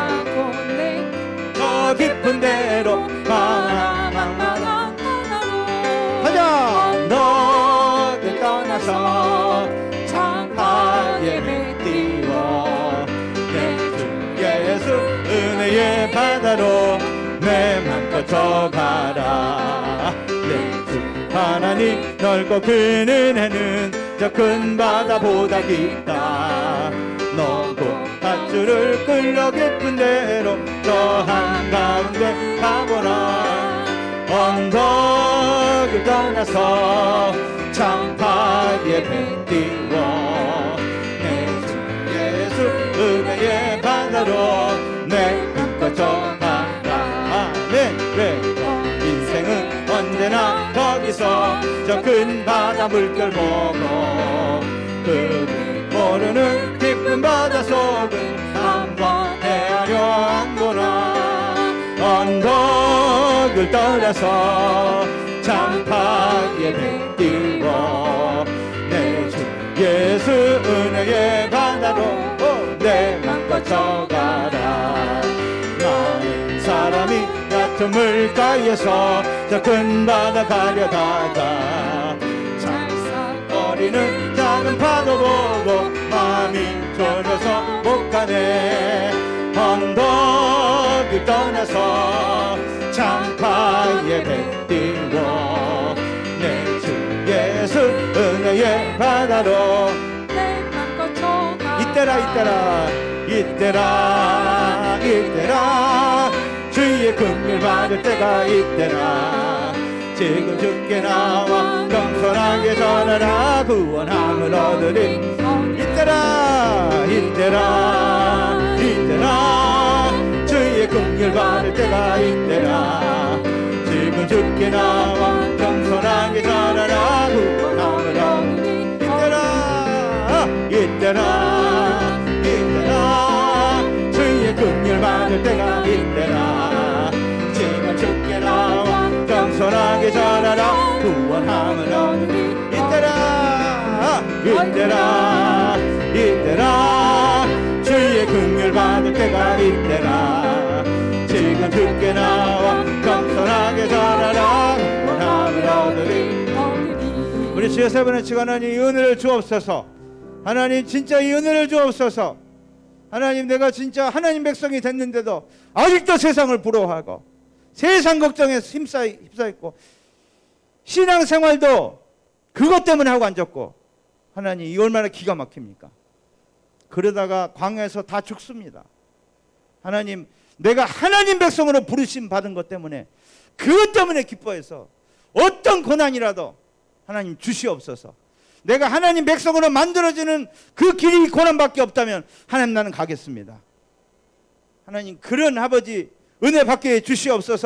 저 깊은 데로 망망망망 가자. 언덕을 떠나서 창파에 배 띄워 내 주 예수 은혜의 바다로 내 맘껏 쳐가라. 내 주 하나님 넓고 큰 은혜는 저 큰 바다보다 깊다. 너고 밧줄을 끌려 깊은 데로 저 한가운데 가보라. 언덕을 떠나서 창파에 배 띄워 내 주 예수 은혜의 바다로 내 맘껏 쳐가라. 아멘. 네. 인생은 언제나 거기서 저 큰 바다 물결 보고 그 모르는 깊은 바다 속을 한번 헤아려 안 보나. 언덕을 떠나서 창파에 배 띄워 내 주 예수 은혜의 바다로 내 맘껏 쳐가라. 많은 사람이 얕은 물가에서 저 큰 바다 가려다가 찰싹거리는 작은 파도 보고 마음이 졸여서 못 가네. 언덕을 떠나서 창파에 배 띄워 내 주 예수 은혜의 바다로 내 맘껏 쳐가. 이때라 이때라 이때라 이때라 주의 긍휼 받을 때가 이때라. 지금 주께 나와 겸손하게 전하라. 구원함을 얻으리. 이때라 이때라 이때라 주의 긍휼 받을 때가 이때라. 지금 주께 나와 겸손하게 전하라. 구원함을 얻으리. 이때라 이때라 이때라 주의 긍휼 받을 때가 이때라. 지금 주께 나와 겸손하게 전하라. 구원함을 얻으리. 이때라 이때라 이때라 주의 긍휼 받을 때가 이때라. 지금 주께 나와 겸손하게 전하라. 구원함을 얻으리. 우리 주여 세 번의 치고 하나님 이 은혜를 주옵소서. 하나님 진짜 이 은혜를 주옵소서. 하나님 내가 진짜 하나님 백성이 됐는데도 아직도 세상을 부러워하고 세상 걱정에 휩싸였고 신앙생활도 그것 때문에 하고 앉았고 하나님 이 얼마나 기가 막힙니까? 그러다가 광야에서 다 죽습니다. 하나님 내가 하나님 백성으로 부르심 받은 것 때문에 그것 때문에 기뻐해서 어떤 고난이라도 하나님 주시옵소서. 내가 하나님 백성으로 만들어지는 그 길이 고난밖에 없다면 하나님 나는 가겠습니다. 하나님 그런 아버지 은혜 받게 주시옵소서.